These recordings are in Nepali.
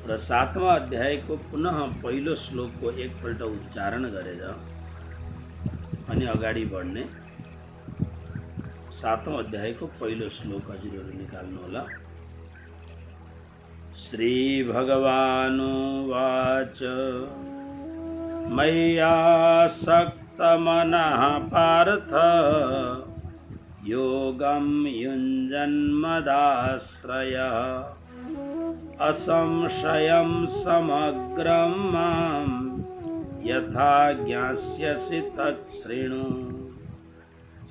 र 7वां अध्यायको पुनः पहिलो श्लोकको एकपल्ट उच्चारण गरेर अनि अगाडि बढ्ने। 7औं अध्यायको पहिलो श्लोक हजुरहरू निकाल्नु होला। श्री भगवानुवाच मय्यासक्तमनः पार्थ योगं युञ्जन्मदाश्रयः असंशयं समग्रं मां यथा ज्ञास्यसि तच्छृणु।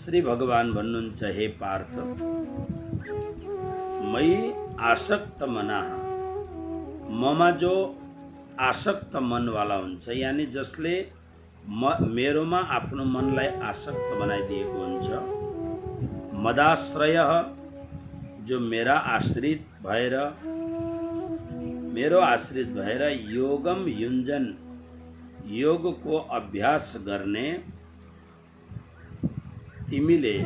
श्री भगवान भन्नुहुन्छ, हे पार्थ, मयि आसक्त मना, ममा जो आसक्त मनवाला हुन्छ, यानी जसले मेरोमा आफ्नो मनलाई आसक्त बनाइदिएको हुन्छ, मदाश्रय, जो मेरो आश्रित भएर योगम युञ्जन, योगको अभ्यास गर्ने तिमीले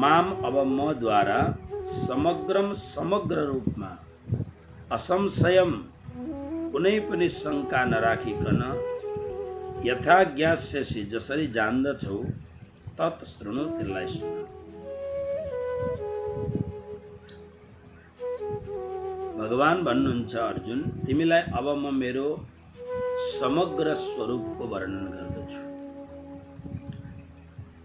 माम, अब मद्वारा समग्र रूपमा असंशयम, कुनै पनि शंका नराखिकन यथा ज्ञास्यसि, जसरी जान्दछौ, तत् शृणु, त्यसलाई सुन। भगवान भन्नुहुन्छ, अर्जुन, तिमीलाई अब म मेरो समग्र स्वरूपको वर्णन गर्दछु।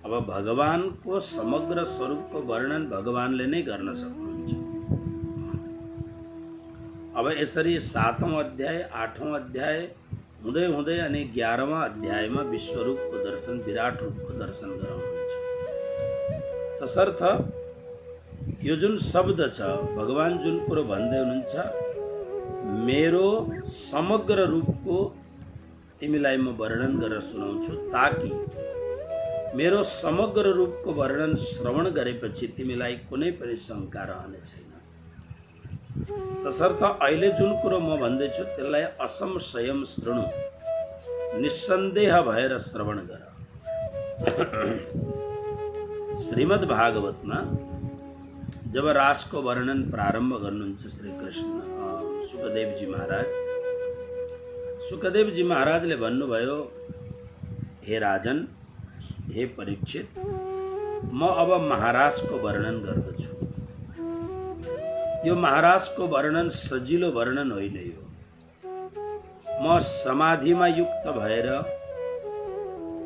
अब भगवानको समग्र स्वरूपको वर्णन भगवानले नै गर्न सक्नुहुन्छ। अब यसरी 7औं अध्याय, 8औं अध्याय हुँदै हुँदै अनि 11वां अध्यायमा विश्वरूपको दर्शन, विराट रूपको दर्शन गराउनुहुन्छ। तसर्थ यो जुन शब्द छ, भगवान जुन कुरो भन्दै हुनुहुन्छ, मेरो समग्र रूपको तिमीलाई म वर्णन गरेर सुनाउँछु, ताकि मेरो समग्र रूपको वर्णन श्रवण गरेपछि तिमीलाई कुनै पनि शंका रहने छैन। तसर्थ अहिले जुन कुरो म भन्दैछु त्यसलाई असंशयम शृणु, निसन्देह भएर श्रवण गर। श्रीमद् भागवतमा जब रासको वर्णन प्रारम्भ गर्नुहुन्छ श्री कृष्ण सुखदेवजी महाराजले भन्नुभयो, हे राजन, हे परीक्षित, म अब महाराजको वर्णन गर्दछु। यो महाराजको वर्णन सजिलो वर्णन होइन। यो म समाधिमा युक्त भएर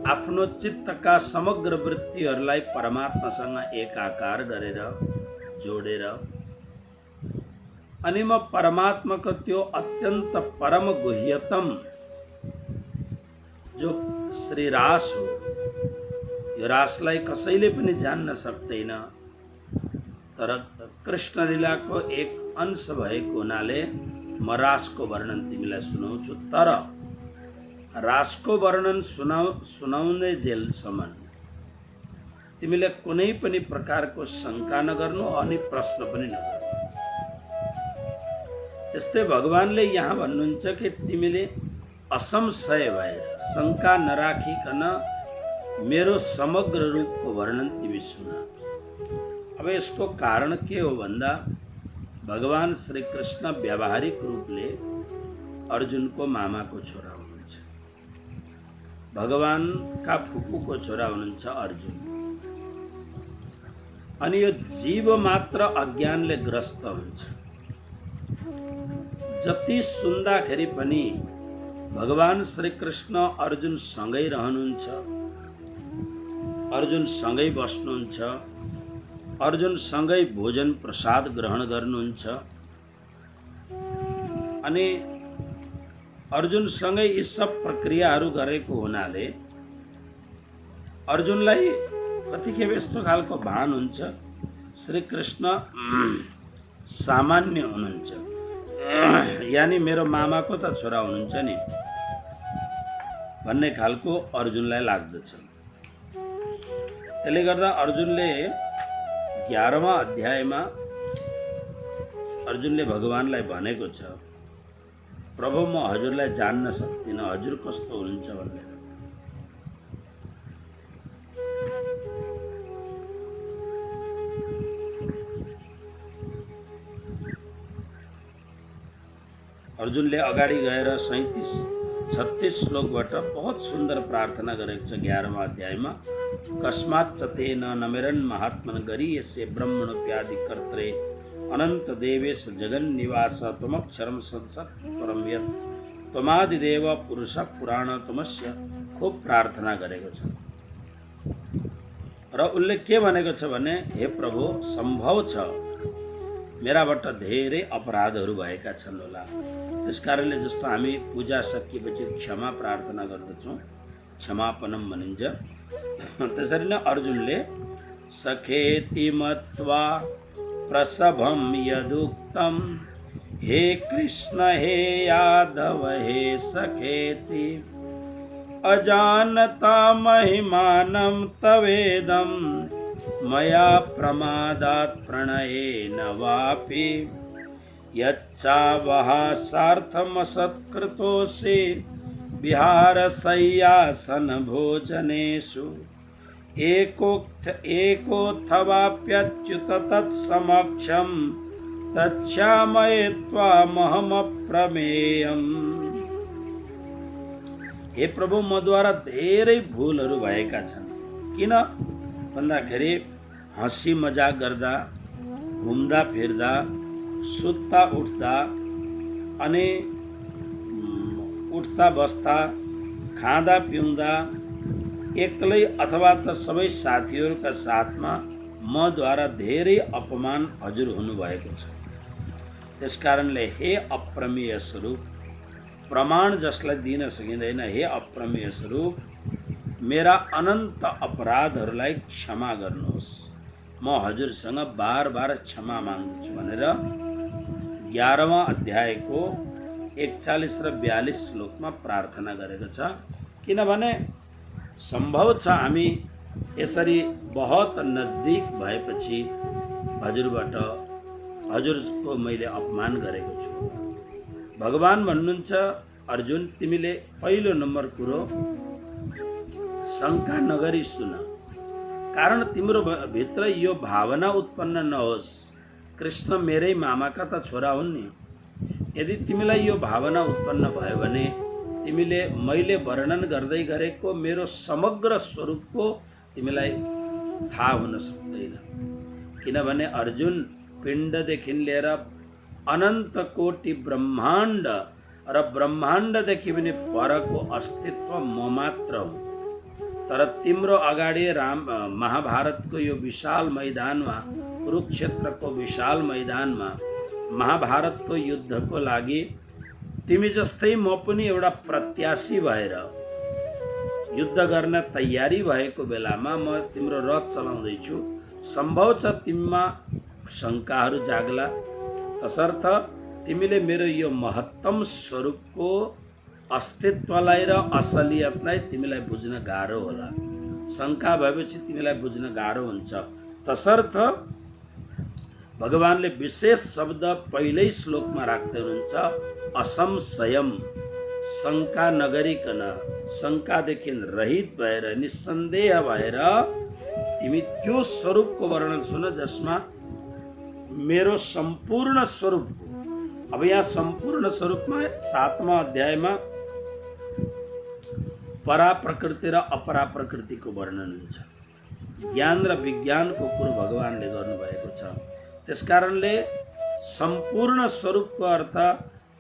आफ्नो चित्तका समग्र वृत्तिहरूलाई परमात्मासँग एकाकार गरेर जोडेर अनि म परमात्माको त्यो अत्यन्त परम गुह्यतम जो श्री रास हो, यो रासलाई कसैले पनि जान्न सक्दैन, तर कृष्ण लीलाको एक अंश भएको हुनाले म रासको वर्णन तिमीलाई सुनाउँछु। तर रासको वर्णन सुनाउने जेलसम्म तिमीले कुनै पनि प्रकारको शंका नगर्नु अनि प्रश्न पनि नगर्नु। त्यस्तै भगवानले यहाँ भन्नुहुन्छ कि तिमीले असंशय भएर शंका नराखिकन मेरो समग्र रूपको वर्णन तिमी सुन। अब यसको कारण के हो भन्दा, भगवान श्री कृष्ण व्यावहारिक रूपले अर्जुनको मामाको छोरा हुनुहुन्छ, भगवानका फुपूको छोरा हुनुहुन्छ अर्जुन। अनि यो जीव मात्र अज्ञानले ग्रस्त हुन्छ। जति सुन्दाखेरि पनि भगवान श्री कृष्ण अर्जुन सँगै रहनुहुन्छ, अर्जुन सँगै बस्नुहुन्छ, अर्जुन सँगै भोजन प्रसाद ग्रहण गर्नुहुन्छ अनि अर्जुन सँगै यी सब प्रक्रियाहरू गरेको हुनाले अर्जुनलाई कतिखेर यस्तो खालको भान हुन्छ, श्री कृष्ण सामान्य हुनुहुन्छ, यानी मेरो मामाको त छोरा हुनुहुन्छ नि भन्ने खालको अर्जुनलाई लाग्दछ। त्यसले गर्दा अर्जुनले 11वां अध्यायमा अर्जुनले भगवानलाई भनेको छ, प्रभु, म हजुरलाई जान्न सक्दिनँ, हजुर कस्तो हुनुहुन्छ भनेर। अर्जुनले अगाडि गएर 36 श्लोकबाट बहुत सुन्दर प्रार्थना गरेको छ 11वां अध्यायमा। कस्मात् च तेन नमेरन् महात्मन गरीयसे ब्रह्मणोऽप्यादि कर्त्रे अनंत देवेश जगन्निवास त्वमक्षरम सत्सत् परम यत् त्वमादिदेव पुरुष पुराण त्वमस्य खूब प्रार्थना गरेको छ। र उसले के भनेको छ भने, हे प्रभु, सम्भव छ मेराबाट धेरै अपराधहरू भएका छन् होला, त्यसकारणले जस्तो हामी पूजा सकिएपछि क्षमा प्रार्थना गर्दछौँ, क्षमापनम भनिन्छ, त्यसरी नै अर्जुनले सखेति मत्वा प्रसभम यदुक्तम हे कृष्ण हे यादव हे सखेति अजानता महिमानं तवेदं मया प्रमादात् प्रणयेन वापि यच्चावहा सार्थमसत्कृतोऽसि विहारशय्यासन भोजनेषु एकोऽथवाप्यच्युत तत्समक्षं तच्छामये त्वामहमप्रमेयम्। हे प्रभु, मद्वारा धेरै भूलहरू भएका छन्। किन भन्दाखेरि हँसी मजाक गर्दा, घुम्दा फिर्दा, सुत्दा उठ्दा अनि उठ्दा बस्दा, खाँदा पिउँदा, एक्लै अथवा त सबै साथीहरूका साथमा मद्वारा धेरै अपमान हजुर हुनुभएको छ। त्यसकारणले हे अप्रमेय स्वरूप, प्रमाण जसलाई दिन सकिँदैन, हे अप्रमेय स्वरूप, मेरा अनन्त अपराधहरूलाई क्षमा गर्नुहोस्, म हजुरसँग बार बार क्षमा माग्दछु भनेर 11वां अध्यायको 41 र 42 श्लोकमा प्रार्थना गरेको छ। किनभने सम्भव छ हामी यसरी बहुत नजदीक भएपछि हजुरको मैले अपमान गरेको छु। भगवान भन्नुहुन्छ, अर्जुन, तिमीले पहिलो नम्बर कुरो शंका नगरी सुन, कारण तिम्रो भित्र यो भावना उत्पन्न नहोस्, कृष्ण मेरै मामाका त छोरा हुन् नि। यदि तिमीलाई यो भावना उत्पन्न भयो भने तिमीले मैले वर्णन गर्दै गरेको मेरो समग्र स्वरूपको तिमीलाई थाहा हुन सक्दैन। किनभने अर्जुन, पिण्डदेखि लिएर अनन्त कोटि ब्रह्माण्ड र ब्रह्माण्डदेखि पनि परको अस्तित्व म मात्र हुँ। तर तिम्रो अगाडि महाभारतको यो विशाल मैदानमा, कुरुक्षेत्रको विशाल मैदानमा महाभारतको युद्धको लागि तिमी जस्तै म पनि एउटा प्रत्याशी भएर युद्ध गर्न तयारी भएको बेलामा म तिम्रो रथ चलाउँदैछु। सम्भव छ तिमीमा शङ्काहरू जाग्ला, तसर्थ तिमीले मेरो यो महत्तम स्वरूपको अस्तित्वलाई र असलियतलाई तिमीलाई बुझ्न गाह्रो होला। शङ्का भएपछि तिमीलाई बुझ्न गाह्रो हुन्छ। तसर्थ भगवानले विशेष शब्द पहिल्यै श्लोकमा राख्दै हुनुहुन्छ, असंशयम, शङ्का नगरिकन, शङ्कादेखि रहित भएर, निसन्देह भएर तिमी त्यो स्वरूपको वर्णन सुन जसमा मेरो सम्पूर्ण स्वरूप। अब यहाँ सम्पूर्ण स्वरूपमा 7वां अध्यायमा परा प्रकृति र अपरा प्रकृतिको वर्णन हुन्छ। ज्ञान र विज्ञानको कुरो भगवानले गर्नुभएको छ। त्यसकारणले सम्पूर्ण स्वरूपको अर्थ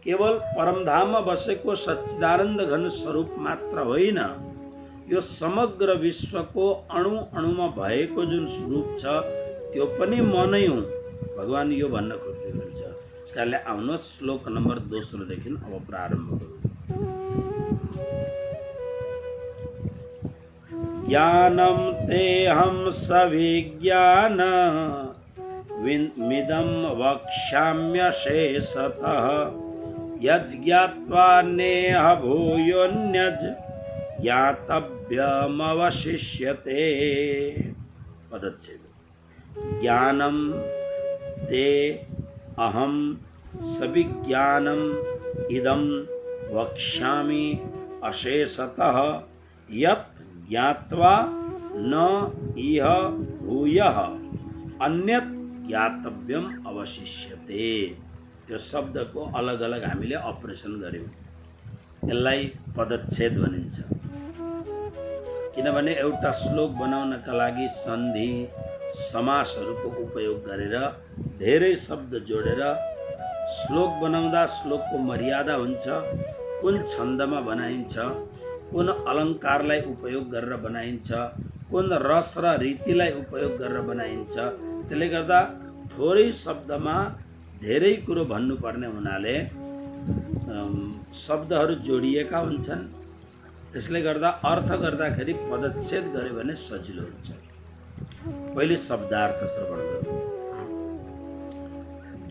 केवल परमधाममा बसेको सच्चिदानन्द घन स्वरूप मात्र होइन, यो समग्र विश्वको अणु अणुमा भएको जुन स्वरूप छ त्यो पनि म नै हुँ। भगवान यो भन्न खोज्दै हुनुहुन्छ। त्यसकारणले आउनुहोस् श्लोक नम्बर 2 देखि अब प्रारम्भ गरौँ। ज्ञानं तेऽहं सविज्ञान मिदं वक्ष्याम्यशेषतः यज्ज्ञात्वा नेह भूयोऽन्यज् ज्ञातव्यमवशिष्यते। पदच्छेद। ज्ञानं ते अहं सविज्ञानम् इदं वक्ष्यामि अशेषतः यत् ज्ञात्वा न इह भूयः अन्यत् ज्ञातव्यम अवशिष्यते। यो शब्दको अलग अलग हामीले अपरेसन गर्यौं। यसलाई पदच्छेद भनिन्छ। किनभने एउटा श्लोक बनाउनका लागि सन्धि समासहरूको उपयोग गरेर धेरै शब्द जोडेर श्लोक बनाउँदा श्लोकको मर्यादा हुन्छ, कुन छन्दमा बनाइन्छ, कुन अलङ्कारलाई उपयोग गरेर बनाइन्छ, कुन रस र रीतिलाई उपयोग गरेर बनाइन्छ। त्यसले गर्दा थोरै शब्दमा धेरै कुरो भन्नुपर्ने हुनाले शब्दहरू जोडिएका हुन्छन्। त्यसले गर्दा अर्थ गर्दाखेरि पदच्छेद गर्यो भने सजिलो हुन्छ। पहिले शब्दार्थ श्रवण गरौँ।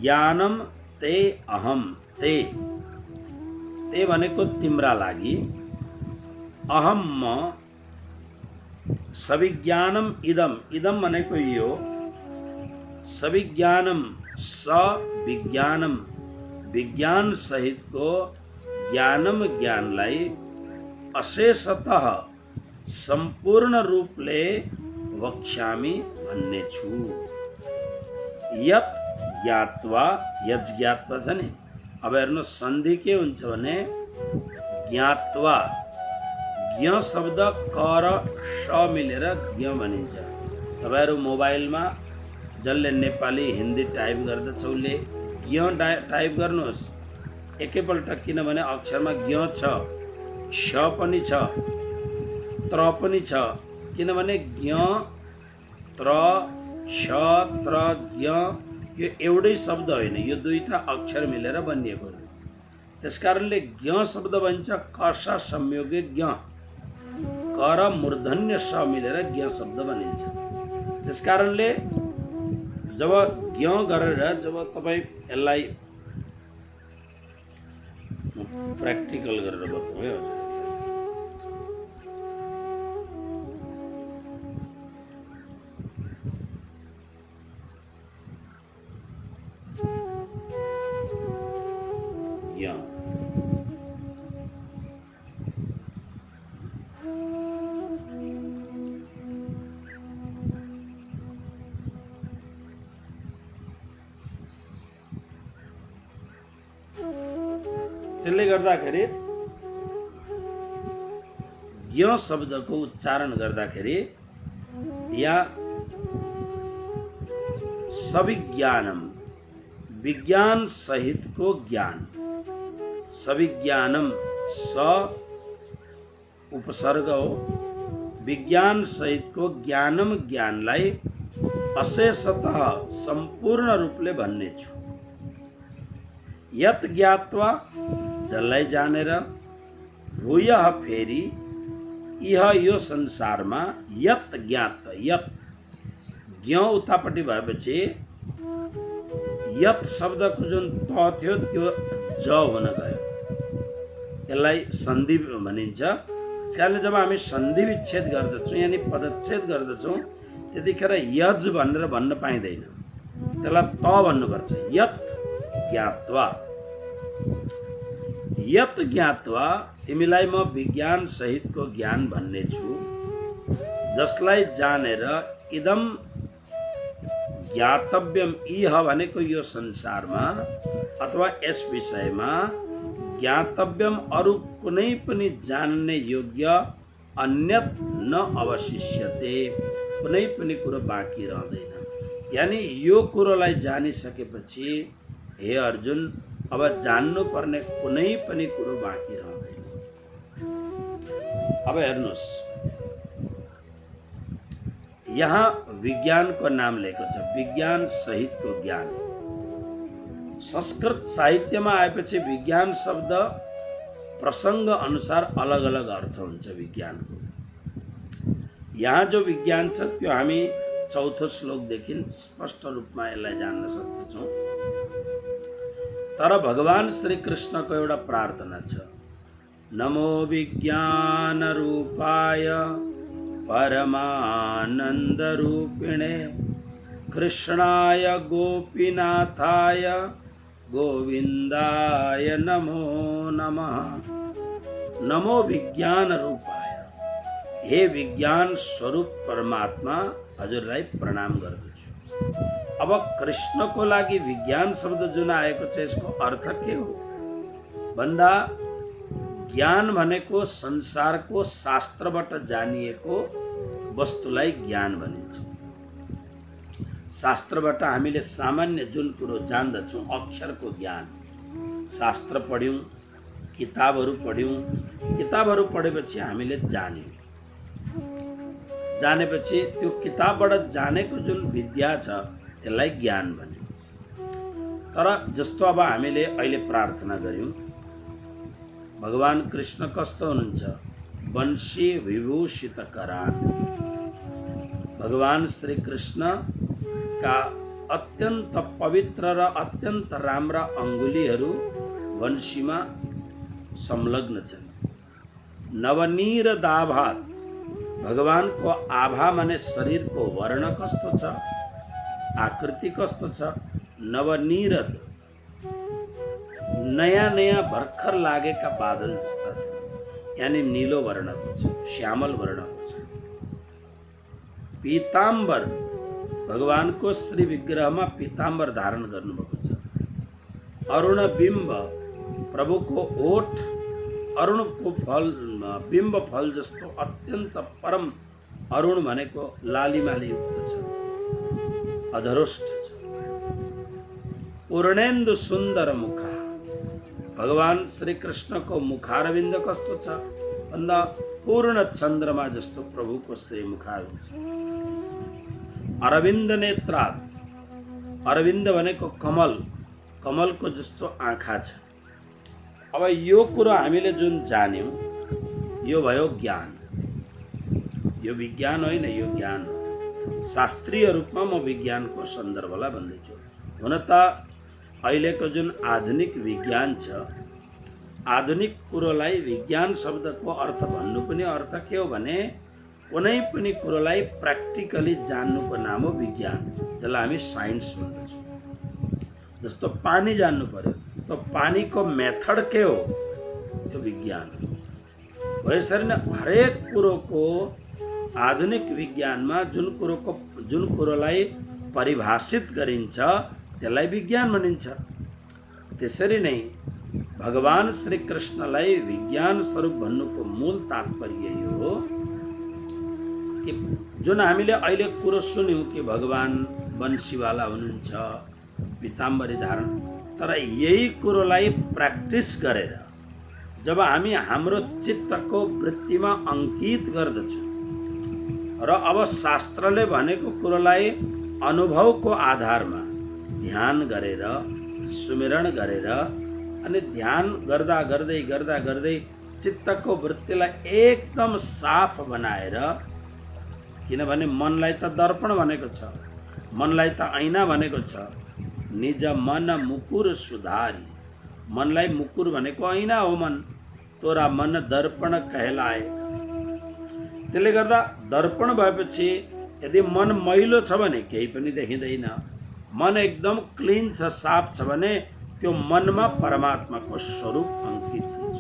ज्ञानम ते अहम, ते भनेको तिम्रा लागि, अहम म, सविज्ञानम इदम, इदम भनेको यो, सविज्ञानम स विज्ञानम, विज्ञान सहितको ज्ञानम ज्ञानलाई अशेषतः सम्पूर्ण रूपले वक्ष्यामि भन्ने छु। यत ज्ञात्वा, यत ज्ञात्वा छ नि। अब हेर्नु सन्धि के हुन्छ भने ज्ञात्वा, ज्ञ शब्द क र श मिलेर ज्ञ भनिन्छ। तपाईहरु मोबाइलमा जसले नेपाली हिन्दी टाइप गर्दछौले ज्ञ टाइप गर्नुहोस् एकैपल्ट, किनभने अक्षरमा ज्ञ छ, श पनि छ, त्र पनि छ। किनभने ज्ञ, त्र, श, त्र, ज्ञ यो एउटै शब्द होइन, यो दुईटा अक्षर मिलेर बनिएको हो। त्यसकारणले ज्ञ शब्द भन्छ क श संयोगे ज्ञ, क र मूर्धन्य श मिलेर ज्ञ शब्द बनिन्छ। त्यसकारणले जब ज्ञ गरेर जब तपाई यसलाई प्र्याक्टिकल गरेर बताउँ है। त्यसले गर्दाखेरि ज्ञ शब्दको उच्चारण गर्दाखेरि या सविज्ञानम, विज्ञान सहितको ज्ञान, सविज्ञानम स उपसर्ग हो, विज्ञान सहितको ज्ञानम ज्ञानलाई अशेषतः सम्पूर्ण रूपले भन्ने छु। यत ज्ञात्वा जसलाई जानेर, भूयः फेरि इह यो संसारमा, यत ज्ञात्वा, यत ज्ञ उतापट्टि भएपछि यत शब्दको जुन त थियो त्यो ज हुन गयो, यसलाई सन्धि भनिन्छ। त्यसकारणले जब हामी सन्धि विच्छेद गर्दछौँ यानी पदच्छेद गर्दछौँ त्यतिखेर यज भनेर भन्न पाइँदैन, त्यसलाई त भन्नुपर्छ। यत ज्ञात्वा, यत ज्ञात्वा तिमीलाई म विज्ञान सहितको ज्ञान भन्ने छु, जसलाई जानेर इदम ज्ञातव्यम, इह भनेको यो संसारमा अथवा यस विषयमा, ज्ञातव्यम अरु कुनै पनि जान्ने योग्य अन्यत न अवशिष्यते, कुनै पनि कुरो बाँकी रहँदैन। यानी यो कुरोलाई जानिसकेपछि हे अर्जुन अब जान्नु पर्ने कुनै पनि कुरो बाँकी रहँदैन। अब हेर्नुहोस् यहाँ विज्ञानको नाम लेखेको छ, विज्ञान सहितको ज्ञान। संस्कृत साहित्यमा आएपछि विज्ञान शब्द प्रसंग अनुसार अलग अलग अर्थ हुन्छ विज्ञानको। यहाँ जो विज्ञान छ त्यो हामी चौथो श्लोकदेखि स्पष्ट रूपमा यसलाई जान्न सक्छौँ। तर भगवान श्री कृष्णको एउटा प्रार्थना छ, नमो विज्ञान रूपाय परमानंद रूपिणे कृष्णाय गोपीनाथाय गोविंदाय नमो नमः। नमो विज्ञान रूपाय, हे विज्ञान स्वरूप परमात्मा हजुरलाई प्रणाम गर्दछु। अब कृष्णको लागि विज्ञान शब्द जुन आएको छ यसको अर्थ के हो भन्दा ज्ञान भनेको संसारको शास्त्रबाट जानिएको वस्तुलाई ज्ञान भनिन्छ। शास्त्रबाट हामीले सामान्य जुन कुरो जान्दछौँ अक्षरको ज्ञान, शास्त्र पढ्यौं, किताबहरू पढेपछि हामीले जान्यौं, जानेपछि त्यो किताबबाट जानेको जुन विद्या छ त्यसलाई ज्ञान भन्यो। तर जस्तो अब हामीले अहिले प्रार्थना गर्यौं, भगवान कृष्ण कस्तो हुनुहुन्छ वंशी विभूषित करान। भगवान श्री कृष्ण का अत्यन्त पवित्र र अत्यन्त राम्रा अंगुलीहरू वंशीमा संलग्न छन्। नवनीर दाभात भगवानको आभा माने शरीरको वर्ण कस्तो छ, आकृति कस्तो छ, नवनीरद नयाँ नयाँ भर्खर लागेका बादल जस्ता छन्, यानी नीलो वर्णको छ, श्यामल वर्णको छ। पीताम्बर भगवानको श्री विग्रहमा पीताम्बर धारण गर्नुभएको छ। अरुण बिम्ब प्रभुको ओठ अरुणको फल बिम्ब फल जस्तो अत्यन्त परम अरुण भनेको लालिमाले युक्त छ, अधरोष्ठ छ। पूर्णेन्दु सुन्दर मुख भगवान श्री कृष्णको मुखारविन्द कस्तो छ भन्दा पूर्ण चन्द्रमा जस्तो प्रभुको श्री मुखारविन्द छ। अरविन्द नेत्रात् अरविन्द भनेको कमल, कमलको जस्तो आँखा छ। अब यो कुरो हामीले जुन जान्यौं यो भयो ज्ञान। यो विज्ञान होइन, यो ज्ञान हो। शास्त्रीय रूपमा म विज्ञानको सन्दर्भलाई भन्दैछु। हुन त अहिलेको जुन आधुनिक विज्ञान छ, आधुनिक कुरोलाई विज्ञान शब्दको अर्थ भन्नु पनि अर्थ के हो भने कुनै पनि कुरोलाई प्र्याक्टिकली जान्नुको नाम हो विज्ञान। त्यसलाई हामी साइन्स भन्दछौँ। जस्तो पानी जान्नु पर्यो तो पानीको मेथड के हो, त्यो विज्ञान हो। यसरी नै हरेक कुरोको आधुनिक विज्ञानमा जुन कुरोलाई परिभाषित गरिन्छ त्यसलाई विज्ञान भनिन्छ। त्यसरी नै भगवान श्री कृष्णलाई विज्ञान स्वरूप भन्नुको मूल तात्पर्य यो हो कि जुन हामीले अहिले कुरो सुन्यौं कि भगवान वंशीवाला हुनुहुन्छ, पीताम्बरी धारण, तर यही कुरोलाई प्र्याक्टिस गरेर जब हामी हाम्रो चित्तको वृत्तिमा अंकित गर्दछौं र अब शास्त्रले भनेको कुरोलाई अनुभवको आधारमा ध्यान गरेर सुमिरण गरेर अनि ध्यान गर्दा गर्दै चित्तको वृत्तिलाई एकदम साफ बनाएर, किनभने मनलाई त दर्पण भनेको छ, मनलाई त ऐना भनेको छ, निज मन मुकुर सुधारी। मनलाई मुकुर भनेको ऐना हो, मन तोरा मन दर्पण कहलाए। त्यसले गर्दा दर्पण भएपछि यदि मन मैलो छ भने केही पनि देखिँदैन, मन एकदम क्लीन छ, साफ छ भने त्यो मनमा परमात्माको स्वरूप अंकित हुन्छ।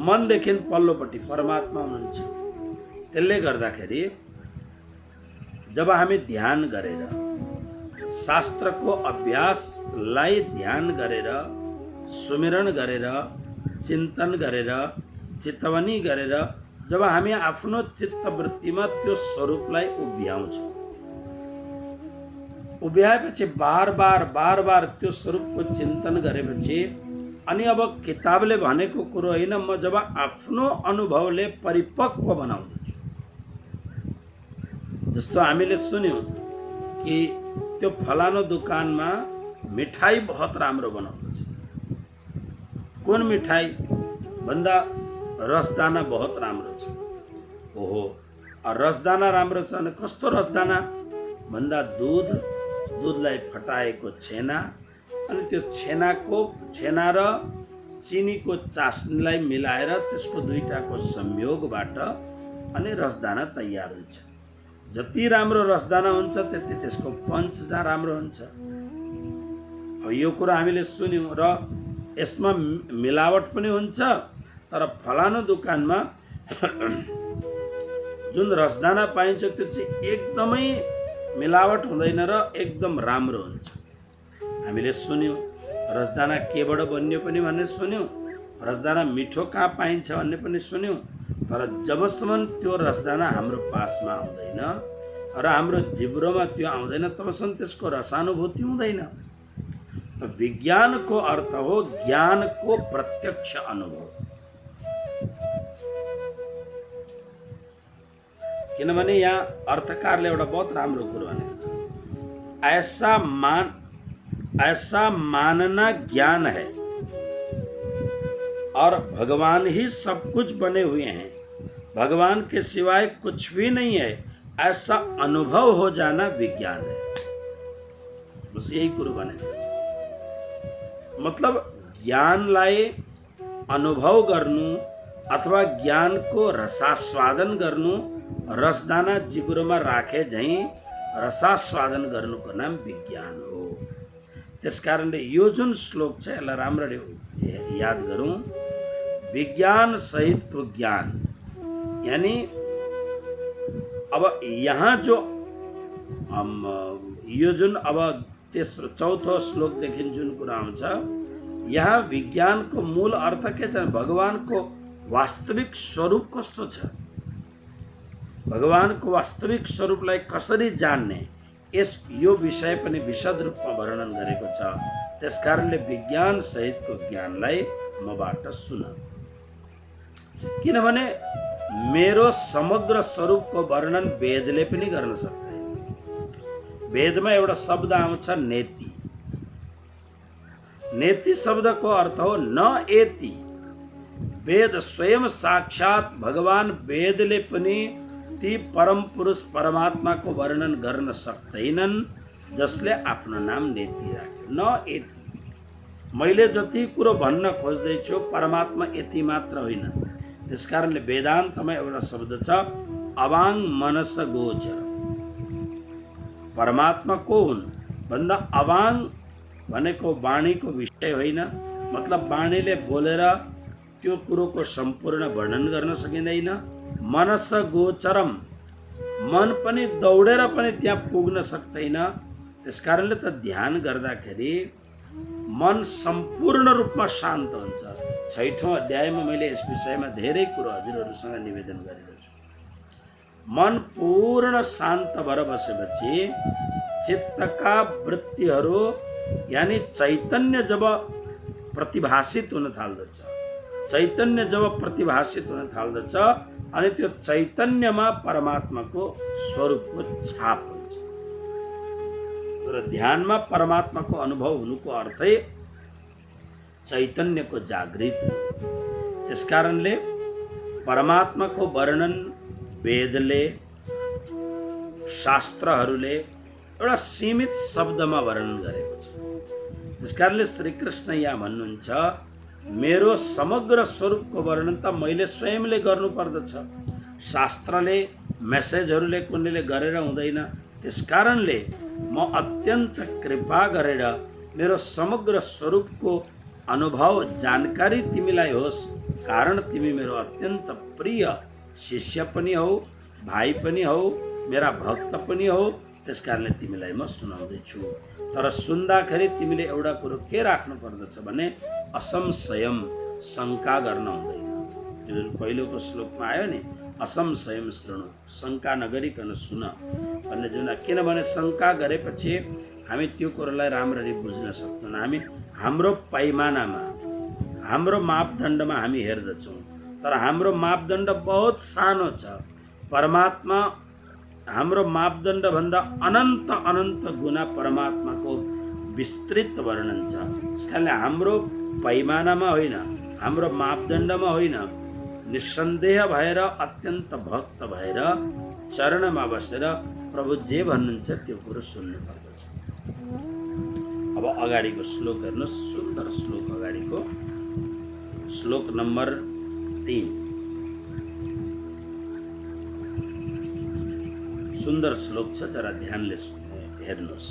मनदेखि पल्लोपट्टि परमात्मा हुनुहुन्छ। त्यसले गर्दाखेरि जब हामी ध्यान गरेर शास्त्रको अभ्यासलाई ध्यान गरेर सुमिरण गरेर चिन्तन गरेर चितवनी गरेर जब हामी आफ्नो चित्तवृत्तिमा त्यो स्वरूपलाई उभ्याउँछौं, उभ्याएपछि बार बार त्यो स्वरूपको चिन्तन गरेपछि अनि अब किताबले भनेको कुरो होइन, म जब आफ्नो अनुभवले परिपक्व बनाउँछु। जस्तो हामीले सुन्यौं कि त्यो फलानो दुकानमा मिठाई बहुत राम्रो बनाउँछ। कुन मिठाई भन्दा रसदाना बहुत राम्रो छ। ओहो, रसदाना राम्रो छ भने कस्तो रसदाना भन्दा दूधलाई फटाएको छेना अनि त्यो छेना र चिनीको चास्नीलाई मिलाएर त्यसको दुईटाको संयोगबाट अनि रसदाना तयार हुन्छ। जति राम्रो रसदाना हुन्छ त्यति त्यसको पञ्च चाहिँ राम्रो हुन्छ। अब यो कुरा हामीले सुन्यौं र यसमा मिलावट पनि हुन्छ, तर फलानो दुकानमा जुन रसदाना पाइन्छ त्यो चाहिँ एकदमै मिलावट हुँदैन र एकदम राम्रो हुन्छ। हामीले सुन्यौं रसदाना केबाट बन्यो पनि भन्ने सुन्यौं, रसदाना मिठो कहाँ पाइन्छ भन्ने पनि सुन्यौं, तर जबसम्म त्यो रसदाना हाम्रो पासमा आउँदैन र हाम्रो जिब्रोमा त्यो आउँदैन तबसम्म त्यसको रसानुभूति हुँदैन। त विज्ञानको अर्थ हो ज्ञानको प्रत्यक्ष अनुभव। किनभने यहाँ अर्थकारले एउटा बहुत राम्रो कुरो भनेको छ, ऐसा मानना ज्ञान है और भगवान ही सब कुछ बने हुए हैं, भगवान के सिवाय कुछ भी नहीं है, ऐसा अनुभव हो जाना विज्ञान है। बस यही कुरो बने। मतलब ज्ञानलाई अनुभव गर्नु अथवा ज्ञानको रसास्वादन गर्नु, रसदाना जिब्रोमा राखे झैं रसास्वादन गर्नुको नाम विज्ञान हो। त्यसकारणले यो जुन श्लोक छ यसलाई राम्ररी याद गरौं। विज्ञान सहितको ज्ञान, यानी अब यहाँ जो यो जुन अब तेस्रो चौथो श्लोकदेखि जुन कुरा आउँछ, यहाँ विज्ञानको मूल अर्थ के छ? भगवानको वास्तविक स्वरूप कस्तो छ, भगवानको वास्तविक स्वरूपलाई कसरी जान्ने, यो विषय पनि विशद रूपमा वर्णन गरेको छ। त्यसकारणले विज्ञान सहितको ज्ञानलाई मबाट सुन। किनभने मेरो समग्र स्वरूपको वर्णन वेदले पनि गर्न सक्दैन। वेदमा एउटा शब्द आउँछ नेति। नेति शब्दको अर्थ हो न एति। वेद स्वयं साक्षात भगवान वेदले पनि ती परम पुरुष परमात्माको वर्णन गर्न सक्दैनन् जसले आफ्नो नाम नेति राखे। न एति। मैले जति कुरो भन्न खोज्दैछु परमात्मा यति मात्र होइन। त्यसकारणले वेदान्तमा एउटा शब्द छ अवाङ मनस गोचर। परमात्मा को हुन् भन्दा अवाङ भनेको वाणीको विषय होइन। मतलब वाणीले बोलेर त्यो कुरोको सम्पूर्ण वर्णन गर्न सकिँदैन। मनस गोचरम, मन पनि दौडेर पनि त्यहाँ पुग्न सक्दैन। त्यसकारणले त ध्यान गर्दाखेरि मन सम्पूर्ण रूपमा शान्त हुन्छ। 6औं अध्यायमा मैले यस विषयमा धेरै कुरो हजुरहरूसँग निवेदन गरेको छु। मन पूर्ण शान्त भएर बसेपछि चित्तका वृत्तिहरू यानी चैतन्य जब प्रतिभाषित हुन थाल्दछ, चैतन्य जब प्रतिभाषित हुन थाल्दछ अनि त्यो चैतन्यमा परमात्माको स्वरूपको छाप हुन्छ। र ध्यानमा परमात्माको अनुभव हुनुको अर्थै चैतन्यको जागृत। त्यसकारणले परमात्माको वर्णन वेदले शास्त्रहरूले एउटा सीमित शब्दमा वर्णन गरेको छ। त्यसकारणले श्री कृष्ण यहाँ भन्नुहुन्छ मेरो समग्र स्वरूपको वर्णन त मैले स्वयंले गर्नु पर्दछ। शास्त्रले मेसेजहरूले कुनैले गरेर हुँदैन। त्यसकारणले म अत्यन्त कृपा गरेर मेरो समग्र स्वरूपको अनुभव जानकारी तिमीलाई होस्, कारण तिमी मेरो अत्यन्त प्रिय शिष्य पनि हौ, भाइ पनि हौ, मेरा भक्त पनि हौ। त्यसकारणले तिमीलाई म सुनाउँदैछु। तर सुन्दाखेरि तिमीले एउटा कुरो के राख्नु पर्दछ भने असंशयम, शंका गर्न हुँदैन। पहिलोको श्लोकमा आयो नि असंशयम शृणु, शंका नगरिकन सुन भन्ने जुन। किनभने शंका गरेपछि हामी त्यो कुरोलाई राम्ररी बुझ्न सक्दैनौँ। हामी हाम्रो पैमानामा हाम्रो मापदण्डमा हामी हेर्दछौँ, तर हाम्रो मापदण्ड बहुत सानो छ। परमात्मा हाम्रो मापदण्ड भन्दा अनन्त अनन्त गुना परमात्माको विस्तृत वर्णन छ। त्यसकारणले हाम्रो पैमानामा होइन, हाम्रो मापदण्डमा होइन, निसन्देह भएर अत्यन्त भक्त भएर चरणमा बसेर प्रभु जे भन्नुहुन्छ त्यो कुरो सुन्नु पर्दछ। अब अगाडिको श्लोक हेर्नुहोस्, सुन्दर श्लोक अगाडिको श्लोक नम्बर 3। सुन्दर श्लोक छ, जरा ध्यानले हेर्नुहोस्।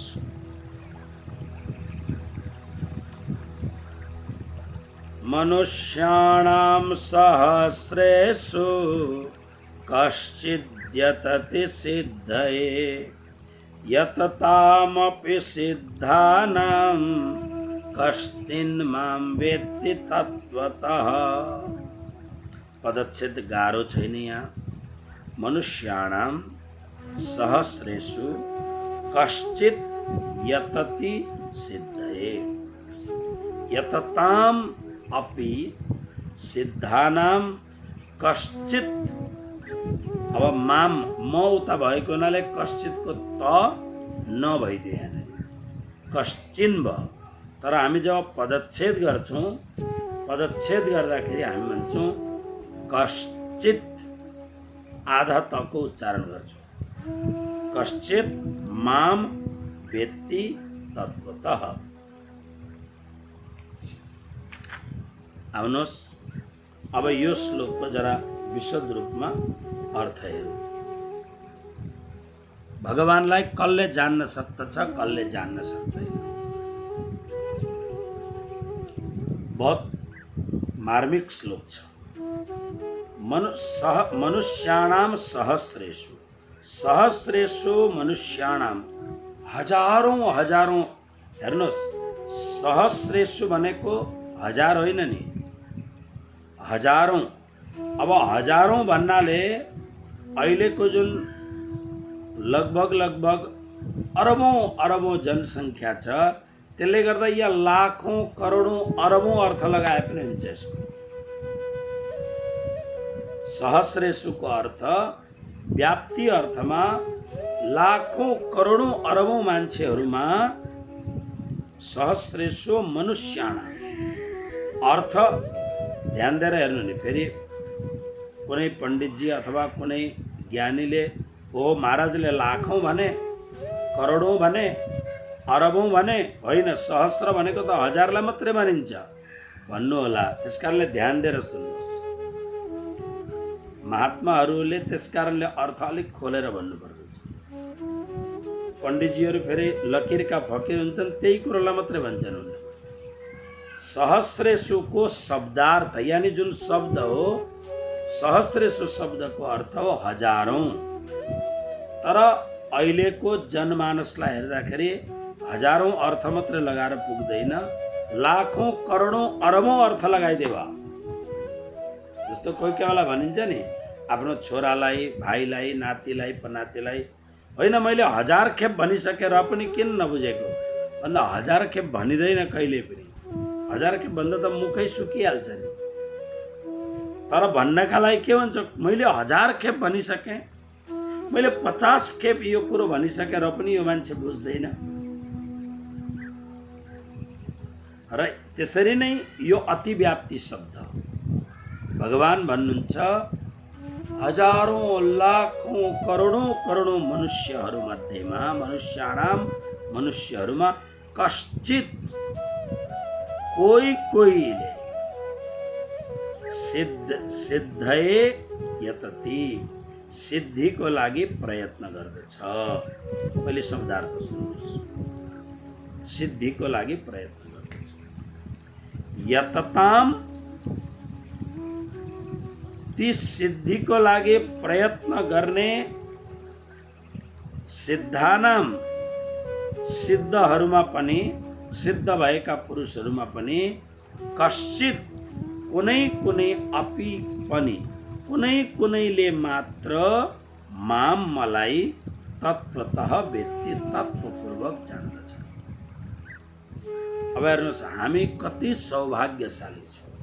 मनुष्याणां सहस्रेषु कश्चिद्यतति सिद्धये यततामपि सिद्धानां कश्चिन् मां वेत्ति तत्त्वतः। पदच्छेद गाह्रो छैन यहाँ। मनुष्याणां सहस्रेषु कश्चित् यतति सिद्धये। यतताम् अपि सिद्धानां कश्चित्। अब माम म उता भएको हुनाले कश्चितको त नभइदियो यहाँनिर, कश्चिन भयो। तर हामी जब पदच्छेद गर्छौं, पदच्छेद गर्दाखेरि हामी भन्छौं कश्चित, आधा तको उच्चारण गर्छौं। कश्चित माम वेत्ति तत्त्वतः। आउनुहोस् अब यो श्लोकको जरा विशद रूपमा अर्थ हेरौँ। भगवानलाई कसले जान्न सक्दछ, कसले जान्न सक्दैन। बहुत मार्मिक श्लोक छ। मनुष्याणाम सहस्रेषु, सहस्रेषु मनुष्याणाम, हजारौं हजारौं। हेर्नुहोस्, सहस्रेषु भनेको हजार होइन नि, हजारौं। अब हजारौं भन्नाले अहिलेको जुन लगभग अरबौं अरबौं जनसङ्ख्या छ, त्यसले गर्दा यहाँ लाखौं करोडौं अरबौं अर्थ लगाए पनि हुन्छ यसको। सहस्रेषुको अर्थ व्याप्ति अर्थमा लाखौं करोडौं अरबौं मान्छेहरूमा सहस्रेषु मनुष्याणाम अर्थ ध्यान दिएर हेर्नु नि। फेरि कुनै पण्डितजी अथवा कुनै ज्ञानीले हो महाराजले लाखौं भने, करोडौं भने, अरबौं भने होइन, सहस्र भनेको त हजारलाई मात्रै मानिन्छ भन्नु होला। त्यसकारणले ध्यान दिएर सुन्नुहोस्। महात्माहरूले त्यसकारणले अर्थ अलिक खोलेर भन्नुपर्दछ। पण्डितजीहरू फेरि लकिरका फकिर हुन्छन्, त्यही कुरोलाई मात्रै भन्छन् उनले। सहस्रेषुको शब्दार्थ यानी जुन शब्द हो, सहस्रेषु शब्दको अर्थ हो हजारौं। तर अहिलेको जनमानसलाई हेर्दाखेरि हजारौं अर्थ मात्रै लगाएर पुग्दैन, लाखौं करोडौं अरबौं अर्थ लगाइदेवा। जस्तो कोही कोहीलाई भनिन्छ नि, आफ्नो छोरालाई, भाइलाई, नातिलाई, पनातिलाई, होइन मैले 1000 खेप भनिसकेर पनि किन नबुझेको भन्दा 1000 खेप भनिँदैन कहिले पनि। 1000 खेप भन्दा त मुखै सुकिहाल्छ नि। तर भन्नका लागि के भन्छ, मैले 1000 खेप भनिसकेँ, मैले 50 खेप यो कुरो भनिसकेर पनि यो मान्छे बुझ्दैन। र त्यसरी नै यो अतिव्याप्ति शब्द भगवान भन्नुहुन्छ हजारौं लाखौं करोडौं करोडौं मनुष्यहरू मध्येमा, मनुष्यहरूमा कश्चित कोहीले सिद्धये यतति, सिद्धिको लागि प्रयत्न गर्दछ। पहिले शब्दार्थ सुन्नुहोस्। सिद्धिको लागि प्रयत्न गर्दछ। यतताम, ती सिद्धिको लागि प्रयत्न गर्ने सिद्धानाम, सिद्धहरूमा पनि, सिद्ध भएका पुरुषहरूमा पनि कश्चित कुनै कुनै अपि पनि, कुनै कुनैले मात्र माम मलाई तत्त्वतः वेत्ति, तत्त्वपूर्वक जान्दछ। अब हेर्नुहोस्, हामी कति सौभाग्यशाली छौँ।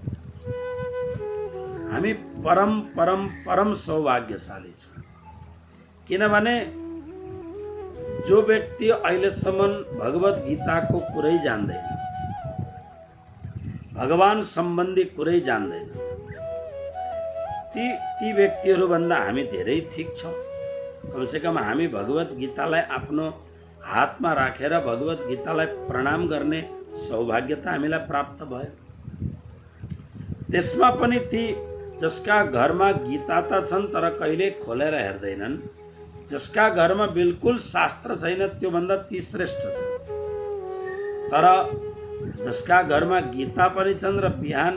हामी परम परम परम सौभाग्यशाली छौँ। किनभने जो व्यक्ति अहिलेसम्म भगवत गीताको कुरै जान्दैन, भगवान सम्बन्धी कुरै जान्दैन, ती व्यक्तिहरू भन्दा हामी धेरै ठीक छौँ। कमसेकम हामी भगवत गीतालाई आफ्नो हातमा राखेर भगवत गीतालाई प्रणाम गर्ने सौभाग्य त हामीलाई प्राप्त भयो। त्यसमा पनि ती जसका घरमा गीता त छन् तर कहिले खोलेर हेर्दैनन्, जसका घरमा बिल्कुल शास्त्र छैन त्योभन्दा ती श्रेष्ठ छन्। तर जसका घरमा गीता पनि छन् र बिहान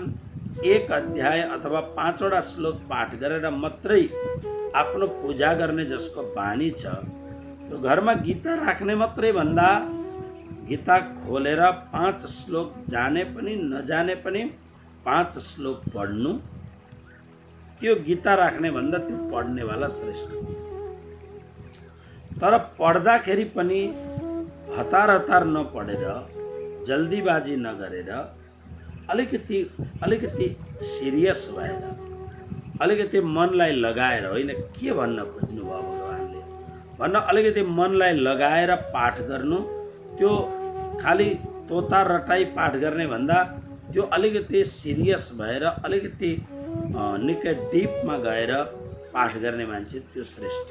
1 अध्याय अथवा 5वटा श्लोक पाठ गरेर मात्रै आफ्नो पूजा गर्ने जसको बानी छ, तो घरमा गीता राख्ने मात्रै भन्दा गीता खोलेर 5 श्लोक जाने पनि नजाने पनि 5 श्लोक पढ्नु, त्यो गीता राख्ने भन्दा त्यो पढ्नेवाला श्रेष्ठ। तर पढ्दाखेरि पनि हतार हतार नपढेर, जल्दीबाजी नगरेर, अलिकति सिरियस भएर, अलिकति मनलाई लगाएर, होइन के भन्न खोज्नु भयो भगवानले भन्न, अलिकति मनलाई लगाएर पाठ गर्नु। त्यो खालि तोता रटाई पाठ गर्ने भन्दा त्यो अलिकति सिरियस भएर, अलिकति निकै डिपमा गएर पाठ गर्ने मान्छे त्यो श्रेष्ठ।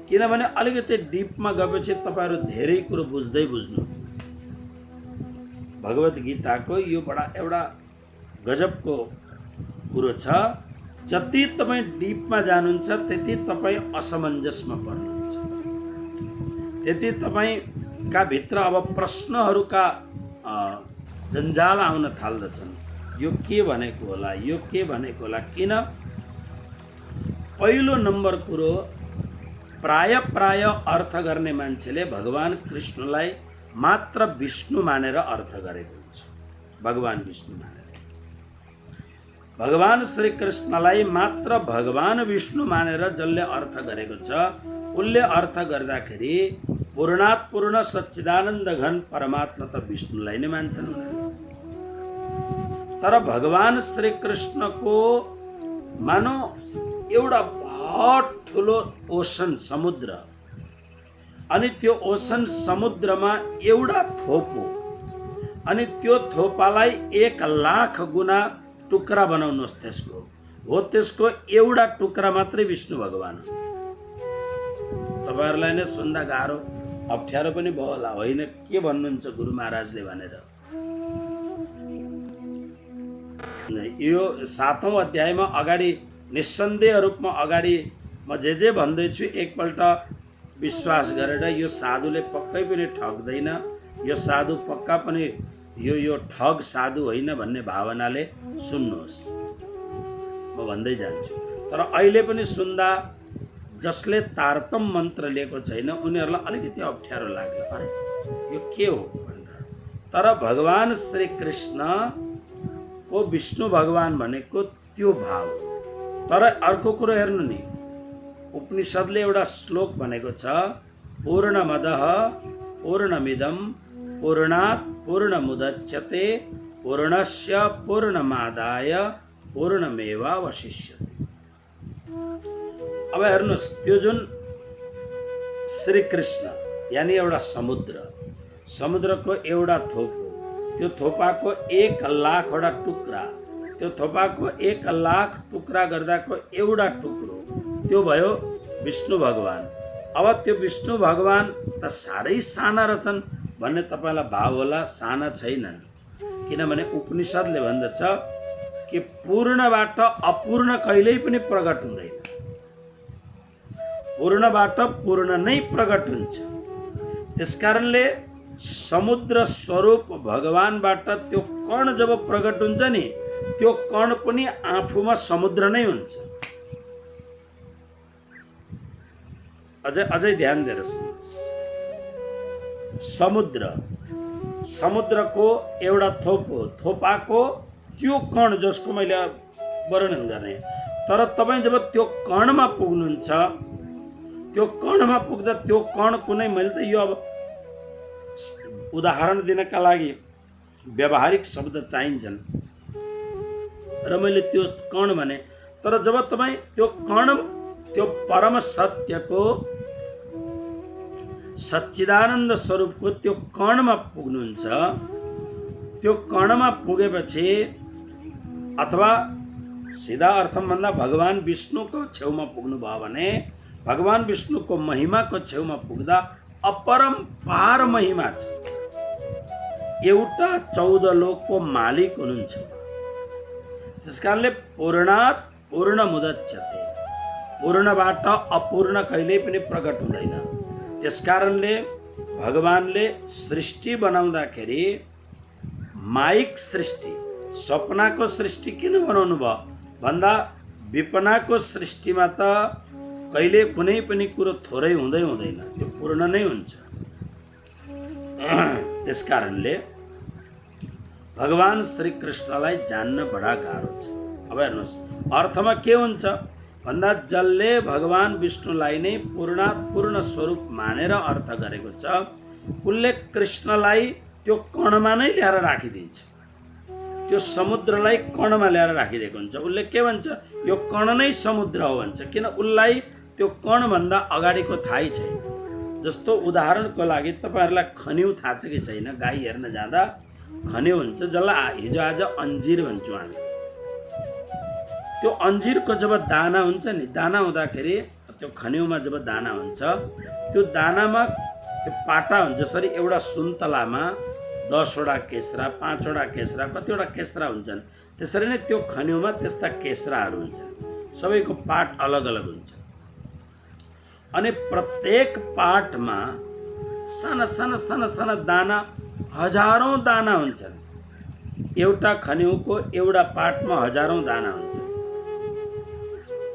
किनभने अलिकति डिपमा गएपछि तपाईहरु धेरै कुरो बुझ्दै बुझ्नु। भगवत गीताको यो बडा एउटा गजबको कुरो छ। जति तपाई डिपमा जानुहुन्छ त्यति तपाई असमञ्जसमा पर्नुहुन्छ, त्यति तपाईका भित्र अब प्रश्नहरूका जन्जाल आउन थाल्दछन्। यो के भनेको होला, यो के भनेको होला, किन? पहिलो नम्बर कुरो, प्राय अर्थ गर्ने मान्छेले भगवान कृष्णलाई मात्र विष्णु मानेर अर्थ गरेको हुन्छ। भगवान विष्णु मानेर, भगवान श्री कृष्णलाई मात्र भगवान विष्णु मानेर जसले अर्थ गरेको छ, उसले अर्थ गर्दाखेरि पूर्णात् पूर्ण सच्चिदानन्द घन परमात्मा त विष्णुलाई नै मान्छन् उनीहरूले। तर भगवान श्री कृष्णको मानो एउटा बहुत ठुलो ओसन समुद्र, अनि त्यो ओसन समुद्रमा एउटा थोपो, अनि त्यो थोपालाई 1,00,000 गुना टुक्रा बनाउनुहोस् त्यसको, हो त्यसको एउटा टुक्रा मात्रै विष्णु भगवान हो। तपाईहरुलाई नै सुन्दा गाह्रो अप्ठ्यारो पनि भयो होला, होइन के भन्नुहुन्छ गुरु महाराजले भनेर। यो 7औं अध्यायमा अगाडि निस्सन्देह रूपमा अगाडि म जे भन्दैछु एकपल्ट विश्वास गरेर, यो साधुले पक्कै पनि ठग्दैन, यो साधु पक्का पनि यो ठग साधु होइन भन्ने भावनाले सुन्नुहोस्, म भन्दै जान्छु। तर अहिले पनि सुन्दा जसले तारतम मन्त्र लिएको छैन उनीहरूलाई अलिकति अप्ठ्यारो लाग्ला, अरे यो के हो भनेर। तर भगवान श्री कृष्ण को विष्णु भगवान भनेको त्यो भाव। तर अर्को कुरो हेर्नु नि, उपनिषदले एउटा श्लोक भनेको छ, पूर्णमदः पूर्णमिदं पूर्णात् पूर्णमुदच्यते पूर्णस्य पूर्णमादाय पूर्णमेवावशिष्यते। अब हेर्नुहोस्, त्यो जुन श्री कृष्ण यानी एउटा समुद्र, समुद्रको एउटा थोपो, त्यो थोपाको 1,00,000 वटा टुक्रा, त्यो थोपाको 1,00,000 टुक्रा गर्दाको एउटा टुक्रो, त्यो भयो विष्णु भगवान। अब त्यो विष्णु भगवान त साह्रै साना रहेछन् भन्ने तपाईलाई भाव होला, साना छैनन्। किनभने उपनिषदले भन्दछ कि पूर्णबाट अपूर्ण कहिल्यै पनि प्रकट हुँदैन, पूर्णबाट पूर्ण नै प्रकट हुन्छ। त्यसकारणले समुद्र स्वरूप भगवानबाट त्यो कण जब प्रकट हुन्छ नि, त्यो कण पनि आफूमा समुद्र नै हुन्छ। अझै ध्यान दिएर सुन्नुहोस्, समुद्रको एउटा थोपो, थोपाको त्यो कण जसको मैले वर्णन गर्ने। तर तपाईँ जब त्यो कणमा पुग्नुहुन्छ, त्यो कणमा पुग्दा त्यो कण कुनै, मैले त यो अब उदाहरण दिनका लागि व्यावहारिक शब्द चाहिन्छन् र मैले त्यो कण भने। तर जब तपाईँ त्यो कण, त्यो परम सत्यको सच्चिदानन्द स्वरूपको त्यो कणमा पुग्नुहुन्छ, त्यो कणमा पुगेपछि, अथवा सिधा अर्थमा भन्दा भगवान विष्णुको छेउमा पुग्नु भयो भने, भगवान विष्णुको महिमाको छेउमा पुग्दा अपरम्पार महिमा छ। एउटा 14 लोकको मालिक हुनुहुन्छ। त्यसकारणले पूर्णात् पूर्णमुदच्यते, पूर्णबाट अपूर्ण कहिल्यै पनि प्रकट हुँदैन। त्यसकारणले भगवानले सृष्टि बनाउँदाखेरि माइक सृष्टि, स्वप्नाको सृष्टि किन बनाउनु भयो भन्दा, विपनाको सृष्टिमा त कहिले कुनै पनि कुरो थोरै हुँदै हुँदैन, त्यो पूर्ण नै हुन्छ। त्यसकारणले भगवान श्री कृष्णलाई जान्न बडा गाह्रो छ। अब हेर्नुहोस् अर्थमा के हुन्छ भन्दा जसले भगवान विष्णुलाई नै पूर्ण स्वरूप मानेर अर्थ गरेको छ उसले कृष्णलाई त्यो कणमा नै ल्याएर राखिदिन्छ, त्यो समुद्रलाई कणमा ल्याएर राखिदिएको हुन्छ। उसले के भन्छ यो कण नै समुद्र हो भन्छ, किन उसलाई त्यो कणभन्दा अगाडिको थाहै छैन। जस्तो उदाहरणको लागि तपाईहरुलाई खन्यु थाहा छ कि छैन? गाई हेर्न जाँदा खन्यु हुन्छ, जसलाई हिजो आज अन्जिर भन्छौँ हामी। त्यो अन्जिरको जब दाना हुन्छ नि, दाना हुँदाखेरि त्यो खन्युमा जब दाना हुन्छ त्यो दानामा त्यो पाटा हुन्छ। जसरी एउटा सुन्तलामा 10 वटा केस्रा, 5 वटा केस्रा, कतिवटा केस्रा हुन्छन्, त्यसरी नै त्यो खन्युमा त्यस्ता केस्राहरू हुन्छन्। सबैको पाट अलग अलग हुन्छ अनि प्रत्येक पाटमा साना साना साना साना दाना, हजारौं दाना हुन्छन्। एउटा खन्युको एउटा पाटमा हजारौं दाना हुन्छन्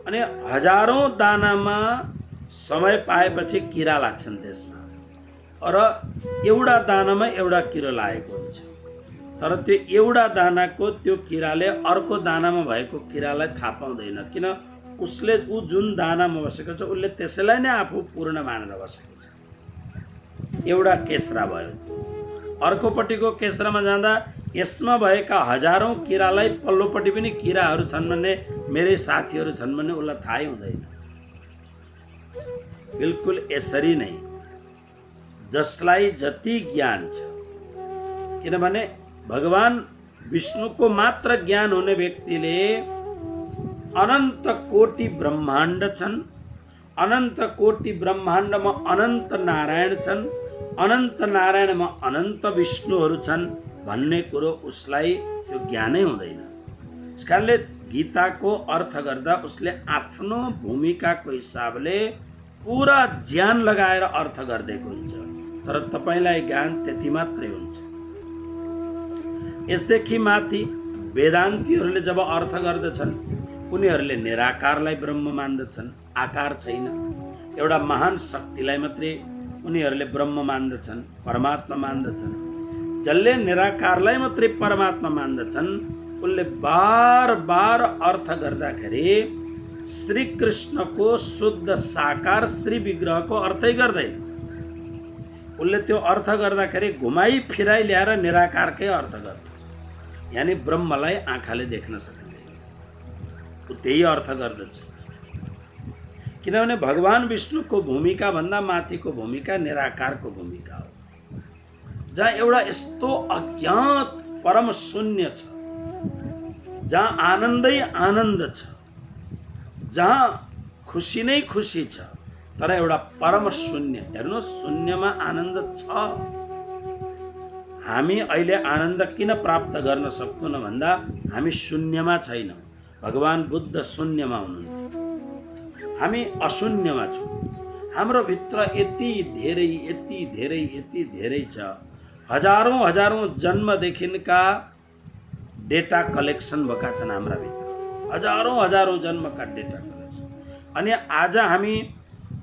अनि हजारौं दानामा समय पाएपछि किरा लाग्छन् त्यसमा, र एउटा दानामा एउटा किरा लागेको हुन्छ। तर त्यो एउटा दानाको त्यो किराले अर्को दानामा भएको किरालाई थाहा पाउँदैन, किन उसले ऊ जुन दानामा बसेको छ उसले त्यसैलाई नै आफू पूर्ण मानेर बसेको छ। एउटा केस्रा भयो, अर्कोपट्टिको केस्रामा जाँदा यसमा भएका हजारौं किरालाई पल्लोपट्टि पनि किराहरू छन् भन्ने, मेरै साथीहरू छन् भन्ने उसलाई थाहै हुँदैन। बिल्कुल यसरी नै जसलाई जति ज्ञान छ, किनभने भगवान विष्णुको मात्र ज्ञान हुने व्यक्तिले अनन्त कोटि ब्रह्माण्ड छन्, अनन्त कोटि ब्रह्माण्डमा अनन्त नारायण छन्, अनन्त नारायणमा अनन्त विष्णुहरू छन् भन्ने कुरो उसलाई त्यो ज्ञानै हुँदैन। त्यसकारणले गीताको अर्थ गर्दा उसले आफ्नो भूमिकाको हिसाबले पूरा ज्ञान लगाएर अर्थ गर्दैको हुन्छ, तर तपाईलाई ज्ञान त्यति मात्रै हुन्छ। यसदेखि माथि वेदान्तीहरूले जब अर्थ गर्दछन् उनीहरूले निराकारलाई ब्रह्म मान्दछन्, आकार छैन। एउटा महान शक्तिलाई मात्रै उनीहरूले ब्रह्म मान्दछन्, परमात्मा मान्दछन्। जसले निराकारलाई मात्रै परमात्मा मान्दछन् उनले बार बार अर्थ गर्दाखेरि श्री कृष्णको शुद्ध साकार श्री विग्रहको अर्थै गर्दैन। उनले त्यो अर्थ गर्दाखेरि घुमाई फिराई ल्याएर निराकारकै अर्थ गर्दछ, यानी ब्रह्मलाई आँखाले देख्न सकिँदैन, त्यही अर्थ गर्दछ। किनभने भगवान विष्णुको भूमिका भन्दा माथिको भूमिका निराकारको भूमिका हो, जहाँ एउटा यस्तो अज्ञात परम शून्य छ, जहाँ आनन्दै आनन्द छ, जहाँ खुसी नै खुसी छ, तर एउटा परम शून्य। हेर्नुहोस् शून्यमा आनन्द छ। हामी अहिले आनन्द किन प्राप्त गर्न सक्दैनौँ भन्दा हामी शून्यमा छैनौँ। भगवान बुद्ध शून्यमा हुनुहुन्थ्यो, हामी अशून्यमा छौँ। हाम्रो भित्र यति धेरै यति धेरै यति धेरै छ, हजारौं हजारौं जन्मदेखिका डेटा कलेक्सन भएका छन् हाम्रा भित्र, हजारौं हजारौं जन्मका डेटा कलेक्सन। अनि आज हामी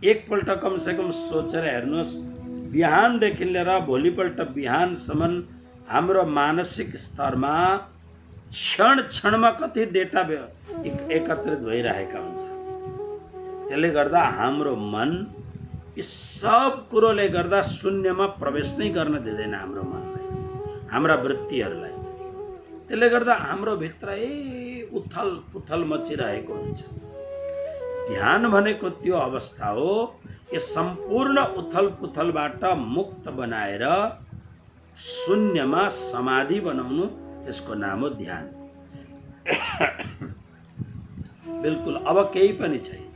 एकपल्ट कमसेकम सोचेर हेर्नुहोस्, बिहानदेखि लिएर भोलिपल्ट बिहानसम्म हाम्रो मानसिक स्तरमा क्षण क्षणमा कति डेटा एकत्रित भइरहेका हुन्छ। त्यसले गर्दा हाम्रो मन यी सब कुरोले गर्दा शून्यमा प्रवेश नै गर्न दिँदैन हाम्रो मनलाई, हाम्रा वृत्तिहरूलाई। त्यसले गर्दा हाम्रो भित्र उथल पुथल मचिरहेको हुन्छ। ध्यान भनेको त्यो अवस्था हो, यस सम्पूर्ण उथल पुथलबाट मुक्त बनाएर शून्यमा समाधि बनाउनु, त्यसको नाम हो ध्यान। बिल्कुल अब केही पनि छैन,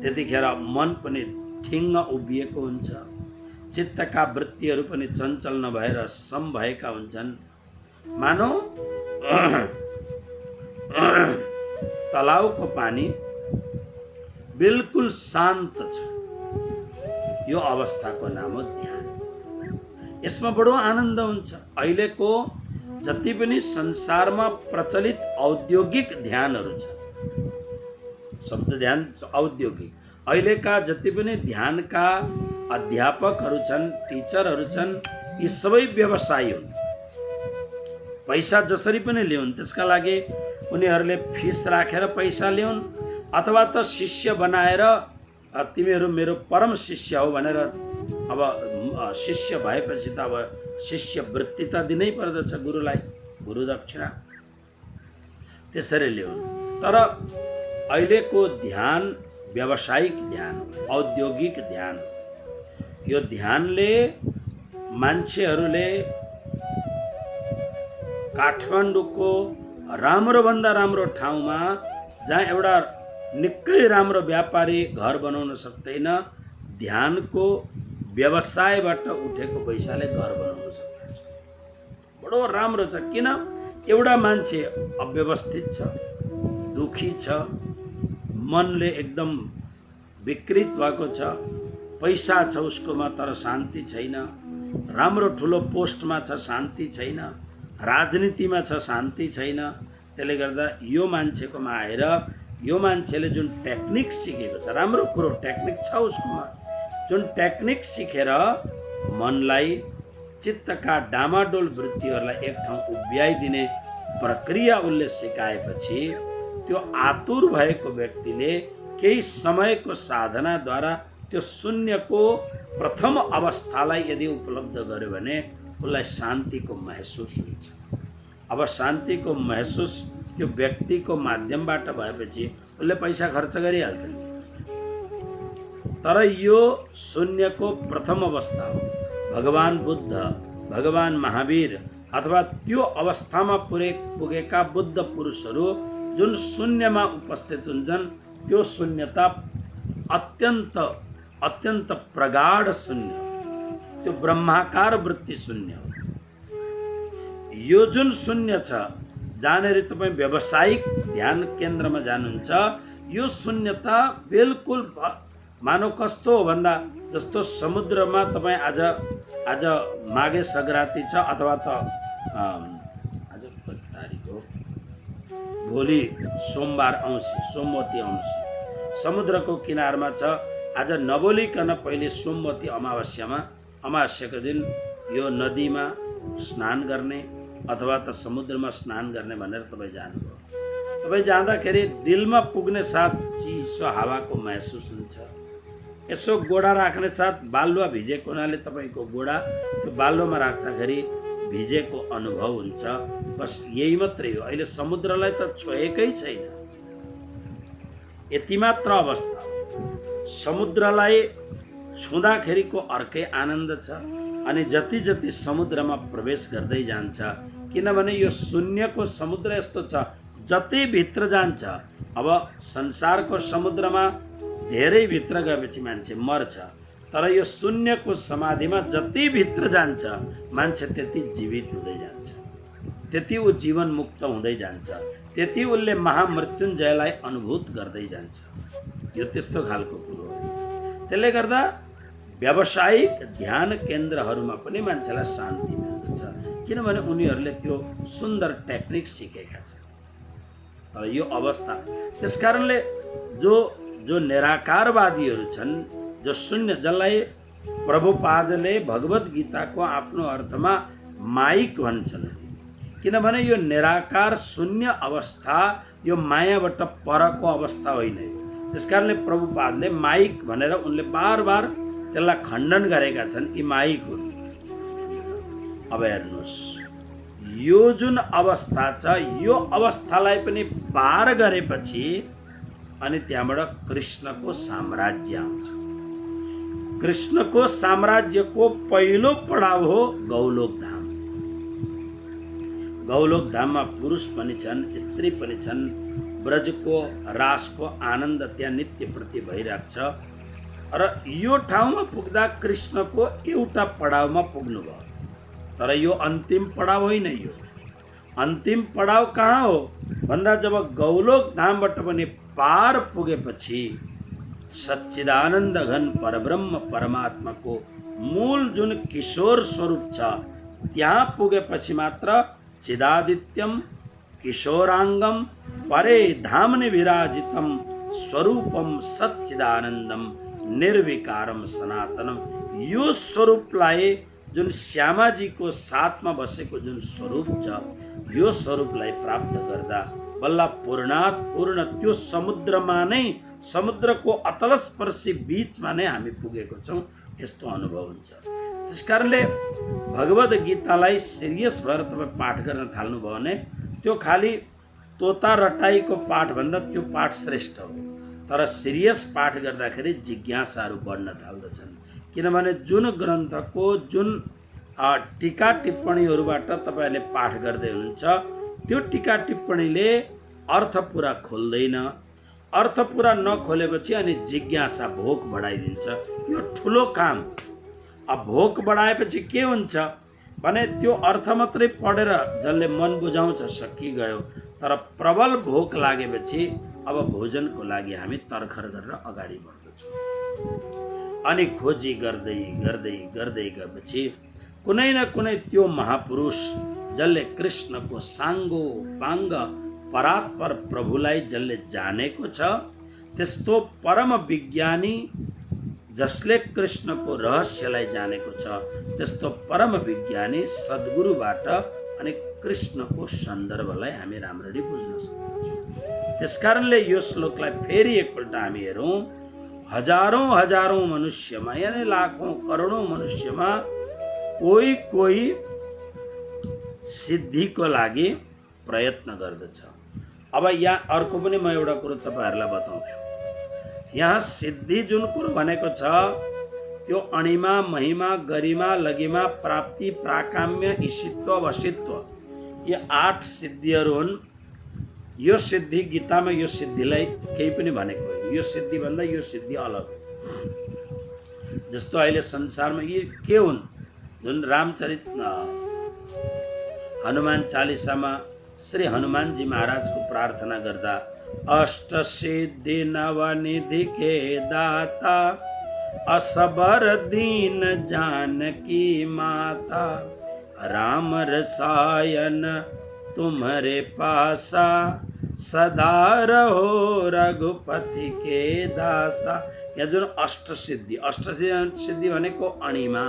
त्यतिखेर मन पनि ठिङ्ग उभिएको हुन्छ, चित्तका वृत्तिहरू पनि चञ्चल नभएर सम भएका हुन्छन्। मानौ तलाउको पानी बिल्कुल शान्त छ, यो अवस्थाको नाम हो ध्यान। यसमा बडो आनन्द हुन्छ। अहिलेको जति पनि संसारमा प्रचलित औद्योगिक ध्यानहरू छ, शब्द ध्यान औद्योगिक, अहिलेका जति पनि ध्यानका अध्यापकहरू छन्, टिचरहरू छन्, यी सबै व्यवसायी हुन्। पैसा जसरी पनि ल्याउन्, त्यसका लागि उनीहरूले फिस राखेर पैसा ल्याउन्, अथवा त शिष्य बनाएर तिमीहरू मेरो परम शिष्य हो भनेर अब शिष्य भएपछि त अब शिष्य वृत्ति त दिनै पर्दछ गुरुलाई, गुरु दक्षिणा, त्यसरी ल्याउन्। तर अहिलेको ध्यान व्यावसायिक ध्यान, औद्योगिक ध्यान। यो ध्यानले मान्छेहरूले काठमाडौँको राम्रो भन्दा राम्रो ठाउँमा, जहाँ एउटा निकै राम्रो व्यापारी घर बनाउन सक्दैन, ध्यानको व्यवसायबाट उठेको पैसाले घर बनाउन सक्छ। बडो राम्रो छ। किन? एउटा मान्छे अव्यवस्थित छ, दुखी छ, मनले एकदम विकृत भएको छ, पैसा छ उसकोमा तर शान्ति छैन, राम्रो ठुलो पोस्टमा छ शान्ति छैन, राजनीतिमा छ शान्ति छैन। त्यसले गर्दा यो मान्छेकोमा आएर यो मान्छेले जुन टेक्निक सिकेको छ, राम्रो कुरो टेक्निक छ उसकोमा, जुन टेक्निक सिकेर मनलाई, चित्तका डामाडोल वृत्तिहरूलाई एक ठाउँ उभ्याइदिने प्रक्रिया उसले सिकाएपछि त्यो आतुर भएको व्यक्तिले केही समयको साधनाद्वारा त्यो शून्यको प्रथम अवस्थालाई यदि उपलब्ध गर्यो भने उसलाई शान्तिको महसुस हुन्छ। अब शान्तिको महसुस त्यो व्यक्तिको माध्यमबाट भएपछि उसले पैसा खर्च गरिहाल्छ। तर यो शून्यको प्रथम अवस्था हो। भगवान बुद्ध, भगवान महावीर अथवा त्यो अवस्थामा पुगेका बुद्ध पुरुषहरू जुन शून्यमा उपस्थित हुन्छन्, त्यो शून्यता अत्यन्त प्रगाढ शून्य, त्यो ब्रह्माकार वृत्ति शून्य हो। यो जुन शून्य छ, जहाँनेरि तपाईँ व्यावसायिक ध्यान केन्द्रमा जानुहुन्छ, यो शून्यता बिल्कुल मानव कस्तो हो भन्दा जस्तो समुद्रमा तपाईँ आज माघे सग्राती छ, अथवा त आज कति तारिक हो, भोलि सोमबार औँसी, सोमवती औँसी, समुद्रको किनारमा छ। आज नबोलिकन पहिले सोमवती अमावास्याको दिन यो नदीमा स्नान गर्ने अथवा त समुद्रमा स्नान गर्ने भनेर तपाईँ जानुभयो। तपाईँ जाँदाखेरि दिलमा पुग्ने साथ चिसो हावाको महसुस हुन्छ। यसो गोडा राख्ने साथ बालुवा भिजेको हुनाले तपाईँको गोडा त्यो बालुवामा राख्दाखेरि भिजेको अनुभव हुन्छ। बस यही मात्रै हो। अहिले समुद्रलाई त छोएकै छैन, यति मात्र अवस्था। समुद्रलाई छुँदाखेरिको अर्कै आनन्द छ। अनि जति जति समुद्रमा प्रवेश गर्दै जान्छ, किनभने यो शून्यको समुद्र यस्तो छ, जति भित्र जान्छ, अब संसारको समुद्रमा धेरै भित्र गएपछि मान्छे मर्छ, तर यो शून्यको समाधिमा जति भित्र जान्छ मान्छे त्यति जीवित हुँदै जान्छ, त्यति ऊ जीवन मुक्त हुँदै जान्छ, त्यति उसले महामृत्युञ्जयलाई अनुभूत गर्दै जान्छ। यो त्यस्तो खालको कुरो हो। त्यसले गर्दा व्यावसायिक ध्यान केन्द्रहरूमा पनि मान्छेलाई शान्ति मिल्दछ, किनभने उनीहरूले त्यो सुन्दर टेक्निक सिकेका छन्। तर यो अवस्था, त्यसकारणले जो निराकारवादीहरू छन्, जो शून्य, जसलाई प्रभुपादले भगवत गीताको आफ्नो अर्थमा माइक भन्छन्, किनभने यो निराकार शून्य अवस्था यो मायाबाट परको अवस्था होइन। त्यसकारणले प्रभुपादले माइक भनेर उनले बार बार त्यसलाई खण्डन गरेका छन्। यी माइक हुन्। अब हेर्नुहोस्, यो जुन अवस्था छ, यो अवस्थालाई पनि पार गरेपछि अनि त्यहाँबाट कृष्णको साम्राज्य आउँछ। कृष्णको साम्राज्यको पहिलो पडाव हो गौलोक धाम। गौलोक धाममा पुरुष पनि छन्, स्त्री पनि छन्। ब्रजको रासको आनन्द त्यहाँ नित्य प्रति भइरहेको छ। र यो ठाउँमा पुग्दा कृष्णको एउटा पडावमा पुग्नुभयो। तर यो अन्तिम पडाव होइन। यो अन्तिम पडाव कहाँ हो भन्दा जब गौलोक धामबाट पनि पार पुगेपछि सच्चिदानन्द घन परब्रह्म परमात्माको मूल जुन किशोर स्वरूप छ, त्यहाँ पुगेपछि मात्र चिदादित्यम किशोरांगम परे धामने विराजितम स्वरूपम सच्चिदानन्दम निर्विकारम सनातनम। यो स्वरूपलाई जुन श्यामाजीको साथमा बसेको जुन स्वरूप छ, यो स्वरूपलाई प्राप्त गर्दा बल्ल पूर्णात पूर्ण त्यो समुद्रमा नै, समुद्रको अतलस्पर्शी बीचमा नै हामी पुगेको छौँ, यस्तो अनुभव हुन्छ। त्यसकारणले भगवद गीतालाई सिरियस भएर तपाईँ पाठ गर्न थाल्नुभयो भने त्यो खालि तोता रटाईको पाठ भन्दा त्यो पाठ श्रेष्ठ हो। तर सिरियस पाठ गर्दाखेरि जिज्ञासाहरू बढ्न थाल्दछन्, किनभने जुन ग्रन्थको जुन टीका टिप्पणीहरूबाट तपाईँहरूले पाठ गर्दै हुनुहुन्छ त्यो टीका टिप्पणीले अर्थ पुरा खोल्दैन। अर्थ पुरा नखोलेपछि अनि जिज्ञासा भोक बढाइदिन्छ। यो ठुलो काम। अब भोक बढाएपछि के हुन्छ भने त्यो अर्थ मात्रै पढेर जसले मन बुझाउँछ सकिगयो। तर प्रबल भोक लागेपछि अब भोजनको लागि हामी तर्खर गरेर अगाडि बढ्दछौँ। अनि खोजी गर्दै गर्दै गर्दै गएपछि कुनै न कुनै त्यो महापुरुष जसले कृष्णको साङ्गो पाङ्ग परात्पर प्रभुलाई जसले जानेको छ, त्यस्तो परम विज्ञानी जसले कृष्णको रहस्यलाई जानेको छ, त्यस्तो परम विज्ञानी सद्गुरुबाट अनि कृष्णको सन्दर्भलाई हामी राम्ररी बुझ्न सक्छौँ। त्यसकारणले यो श्लोकलाई फेरि एकपल्ट हामी हेरौँ। हजारौं हजारौं मनुष्यमा, यानी लाखौं करोडौं मनुष्यमा कोही कोही सिद्धिको लागि प्रयत्न गर्दछ। अब यहाँ अर्को पनि म एउटा कुरो तपाईहरुलाई बताउँछु। यहाँ सिद्धि जुन कुरो भनेको छ त्यो अणिमा, महिमा, गरिमा, लगिमा, प्राप्ति, प्राकाम्य, ईशित्व, वशित्व, ये 8 सिद्धिहरू हुन्। यो सिद्धि गीतामा यो सिद्धिलाई केही पनि भनेको होइन। यो सिद्धि भन्दा यो सिद्धि अलग हो। जस्तो अहिले संसारमा यी के हुन्, जुन रामचरित हनुमान चालिसामा श्री हनुमानजी महाराजको प्रार्थना गर्दा अष्ट सिद्धि नवनिधि के दाता, असबर दीन जानकी माता, राम रसायन तुम्हारे पासा, सदा रहो रघुपति के दासा। यहाँ जुन अष्ट सिद्धि भनेको अणिमा,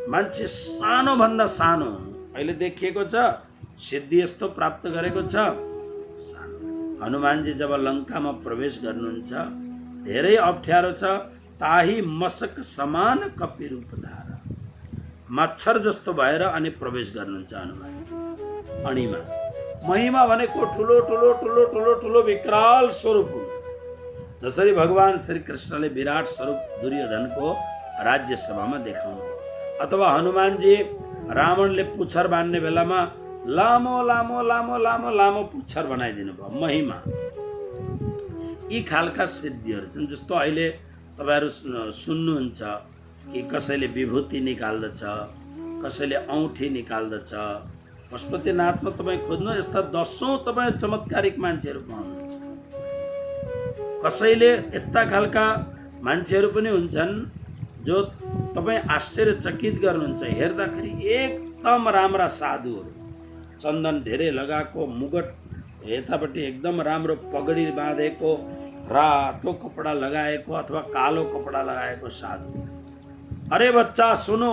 मान्छे सानो भन्दा सानो अहिले देखिएको छ, सिद्धि यस्तो प्राप्त गरेको छ। हनुमानजी जब लंकामा प्रवेश गर्नुहुन्छ धेरै अप्ठ्यारो छ। ताही मशक समान कपि रूप धारा, मच्छर जस्तो भएर अनि प्रवेश गर्नुहुन्छ हनुमान अणिमा। महिमा भनेको ठुलो ठुलो ठुलो ठुलो ठुलो विकराल स्वरूप हुन्। जसरी भगवान श्री कृष्णले विराट स्वरूप दुर्योधनको राज्य सभामा देखाउनु, अथवा हनुमानजी रावणले पुच्छर बान्ने बेलामा लामो लामो लामो लामो लामो पुच्छर बनाइदिनु भयो, महिमा। यी खालका सिद्धिहरू छन्। जस्तो अहिले तपाईहरु सुन्नुहुन्छ कि कसैले विभूति निकाल्दछ, कसैले औँठी निकाल्दछ। पशुपतिनाथमा तपाईँ खोज्नु, यस्ता 10औं तपाईँ चमत्कारिक मान्छेहरू पाउनुहुन्छ। कसैले यस्ता खालका मान्छेहरू पनि हुन्छन् जो तपाईँ आश्चर्यचकित गर्नुहुन्छ। हेर्दाखेरि एकदम राम्रा साधुहरू, चन्दन धेरै लगाएको, मुगट यतापट्टि एकदम राम्रो पगडी बाँधेको, रातो कपडा लगाएको अथवा कालो कपडा लगाएको साधु। अरे बच्चा सुनो,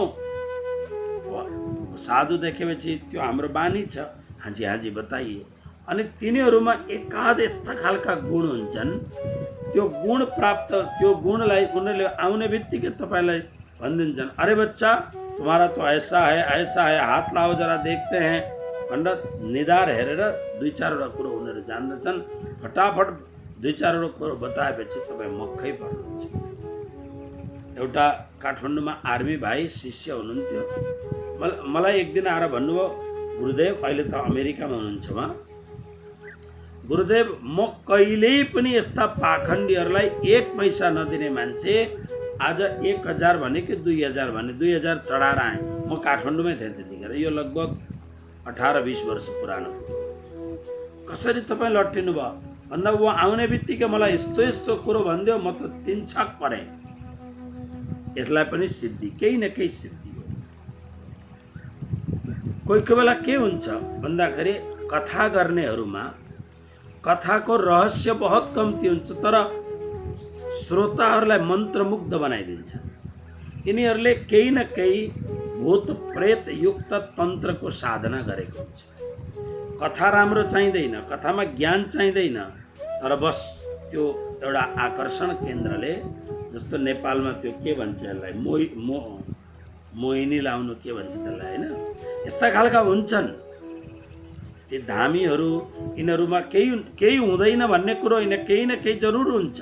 साधु देखेपछि त्यो हाम्रो बानी छ। हाजी हाजी बताइए। अनि तिनीहरूमा एकाध यस्ता खालका गुण हुन्छन्, त्यो गुण प्राप्त, त्यो गुणलाई उनीहरूले आउने बित्तिकै तपाईलाई भनिदिन्छन्, अरे बच्चा तुम्हारा तो ऐसा है, हात लाओ जरा देखते हैं भनेर निधार हेरेर 2-4 कुरो उनीहरू जान्दछन्। फटाफट 2-4 कुरो बताएपछि तपाईँ मक्खै पर्नुहुन्छ। एउटा काठमाडौँमा आर्मी भाइ शिष्य हुनुहुन्थ्यो। मलाई एक दिन आएर भन्नुभयो, गुरुदेव अहिले त अमेरिकामा हुनुहुन्छ उहाँ, गुरुदेव म कहिल्यै पनि यस्ता पाखण्डीहरूलाई 1 पैसा नदिने मान्छे आज 1000 भने कि 2000 भने 2000 चढाएर आएँ। म काठमाडौँमै थिएँ त्यतिखेर, यो लगभग 18-20 वर्ष पुरानो। कसरी तपाईँ लट्टिनु भयो भन्दा ऊ आउने बित्तिकै मलाई यस्तो यस्तो कुरो भनिदियो, म त 3 छक परेँ। यसलाई पनि सिद्धि, केही न केही सिद्धि हो। कोही कोही बेला के हुन्छ भन्दाखेरि कथा गर्नेहरूमा कथाको रहस्य बहुत कम्ती हुन्छ तर श्रोताहरूलाई मन्त्रमुग्ध बनाइदिन्छ। यिनीहरूले केही न केही भूत प्रेत युक्त तन्त्रको साधना गरेको हुन्छ। कथा राम्रो चाहिँदैन, कथामा ज्ञान चाहिँदैन, तर बस त्यो एउटा आकर्षण केन्द्रले, जस्तो नेपालमा त्यो के भन्छ यसलाई, मोहिनी लाउनु के भन्छ त्यसलाई, होइन, यस्ता खालका हुन्छन् ती धामीहरू। यिनीहरूमा केही हुँदैन भन्ने कुरो होइन, केही न केही जरुर हुन्छ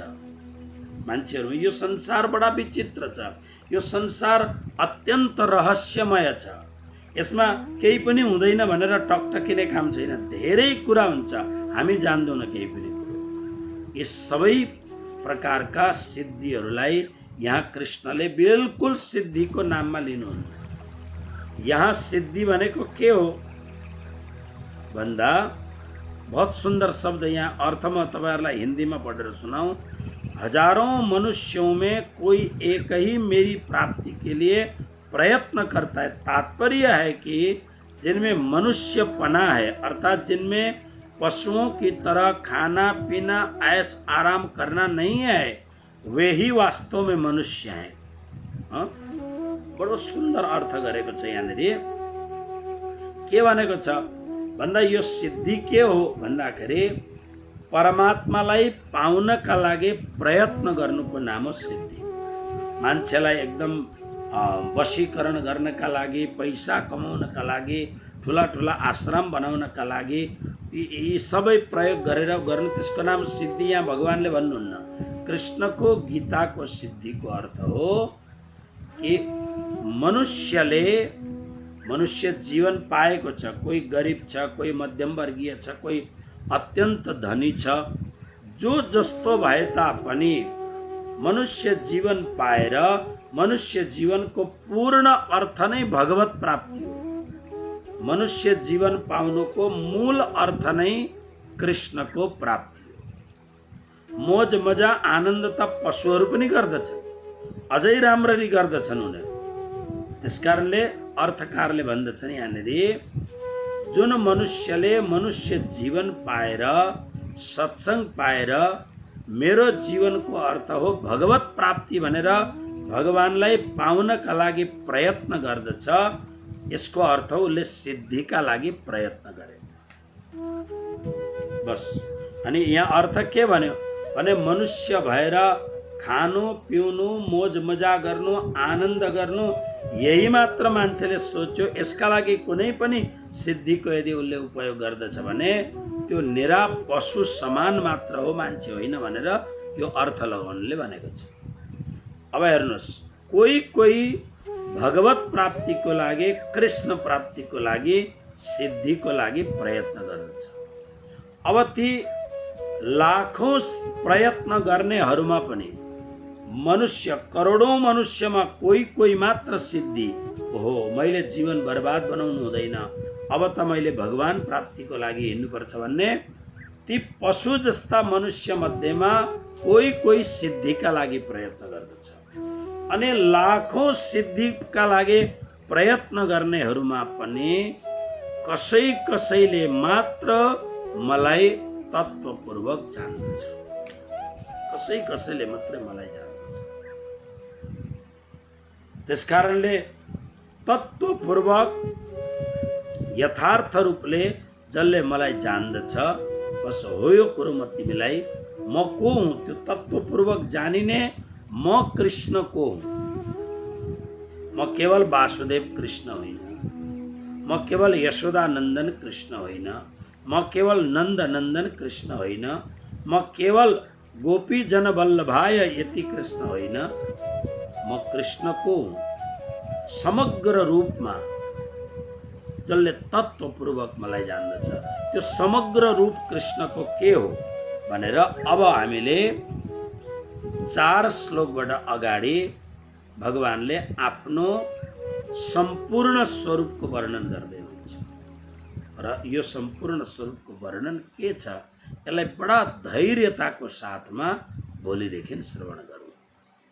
मान्छेहरू। यो संसार बडा विचित्र छ, यो संसार अत्यन्त रहस्यमय छ, यसमा केही पनि हुँदैन भनेर टकटकिने काम छैन। धेरै कुरा हुन्छ, हामी जान्दैनौँ केही पनि कुरो। यी सबै प्रकारका सिद्धिहरूलाई यहाँ कृष्णले बिल्कुल सिद्धिको नाममा लिनुहुन्न। यहाँ सिद्धि भनेको के हो भन्दा, बहुत सुंदर शब्द यहाँ अर्थ म तपाईहरुलाई हिंदी में पढ़ेर सुनाऊं। हजारों मनुष्यों में कोई एक ही मेरी प्राप्ति के लिए प्रयत्न करता है। तात्पर्य है कि जिनमें मनुष्यपना है, अर्थात जिनमें पशुओं की तरह खाना पीना ऐश आराम करना नहीं है, वे ही वास्तव में मनुष्य हैं। बडो सुंदर अर्थ गरेको छ यहाँनिर। के भनेको छ भन्दा यो सिद्धि के हो भन्दाखेरि परमात्मालाई पाउनका लागि प्रयत्न गर्नुको नाम हो सिद्धि। मान्छेलाई एकदम वशीकरण गर्नका लागि, पैसा कमाउनका लागि, ठुला ठुला आश्रम बनाउनका लागि यी सबै प्रयोग गरेर गर्नु, त्यसको नाम सिद्धि। यहाँ भगवानले भन्नुहुन्न। कृष्णको गीताको सिद्धिको अर्थ हो कि मनुष्य जीवन पाएको छ। कोही गरिब छ, कोही मध्यम वर्गीय छ, कोही अत्यन्त धनी छ। जो जस्तो भए तापनि मनुष्य जीवन पाएर मनुष्य जीवनको पूर्ण अर्थ नै भगवत प्राप्ति हो। मनुष्य जीवन पाउनुको मूल अर्थ नै कृष्णको प्राप्ति हो। मोज मजा आनन्द त पशुहरू पनि गर्दछन्, अझै राम्ररी गर्दछन् उनीहरू। त्यसकारणले अर्थकारले भन्दछन् यहाँनिर, जुन मनुष्यले मनुष्य जीवन पाएर सत्संग पाएर मेरो जीवनको अर्थ हो भगवत प्राप्ति भनेर भगवानलाई पाउनका लागि प्रयत्न गर्दछ, यसको अर्थ हो उसले सिद्धिका लागि प्रयत्न गरे। बस। अनि यहाँ अर्थ के भन्यो भने मनुष्य भएर खानु पिउनु मोज मजा गर्नु आनन्द गर्नु यही मात्र मान्छेले सोच्यो। यसका लागि कुनै पनि सिद्धिको यदि उसले उपयोग गर्दछ भने त्यो निरा पशु समान मात्र हो, मान्छे होइन भनेर यो अर्थ लगाउनले भनेको छ। अब हेर्नुहोस्, कोही कोही भगवत प्राप्तिको लागि, कृष्ण प्राप्तिको लागि, सिद्धिको लागि प्रयत्न गर्दछ। अब ती लाखौं प्रयत्न गर्नेहरूमा पनि मनुष्य, करोडौं मनुष्यमा कोही कोही मात्र सिद्धि हो। मैले जीवन बर्बाद बनाउनु हुँदैन, अब त मैले भगवान प्राप्तिको लागि हिँड्नुपर्छ भन्ने ती पशु जस्ता मनुष्य मध्येमा कोही कोही सिद्धिका लागि प्रयत्न गर्दछ। अनि लाखौं सिद्धिका लागि प्रयत्न गर्नेहरूमा पनि कसै कसैले मात्र मलाई तत्त्वपूर्वक जान्दछ, कसै कसैले मात्र मलाई जान्दछ। त्यसकारणले तत्त्वपूर्वक यथार्थ रूपले जसले मलाई जान्दछ, बस हो यो कुरो म तिमीलाई म को हुँ त्यो तत्त्वपूर्वक जानिने म कृष्ण को हुँ। म केवल वासुदेव कृष्ण होइन, म केवल यशोदा नन्दन कृष्ण होइन, म केवल नन्द नन्दन कृष्ण होइन, म केवल गोपी जन वल्लभाय यति कृष्ण होइन, म कृष्ण को समग्र रूपमा जसले तत्त्वपूर्वक मलाई जान्दछ। त्यो समग्र रूप कृष्णको के हो भनेर अब हामीले 4 श्लोकबाट अगाडि भगवानले आफ्नो सम्पूर्ण स्वरूपको वर्णन गर्दै हुनुहुन्छ। र यो सम्पूर्ण स्वरूपको वर्णन के छ, यसलाई बडा धैर्यताको साथमा भोलिदेखि श्रवण गर्नु।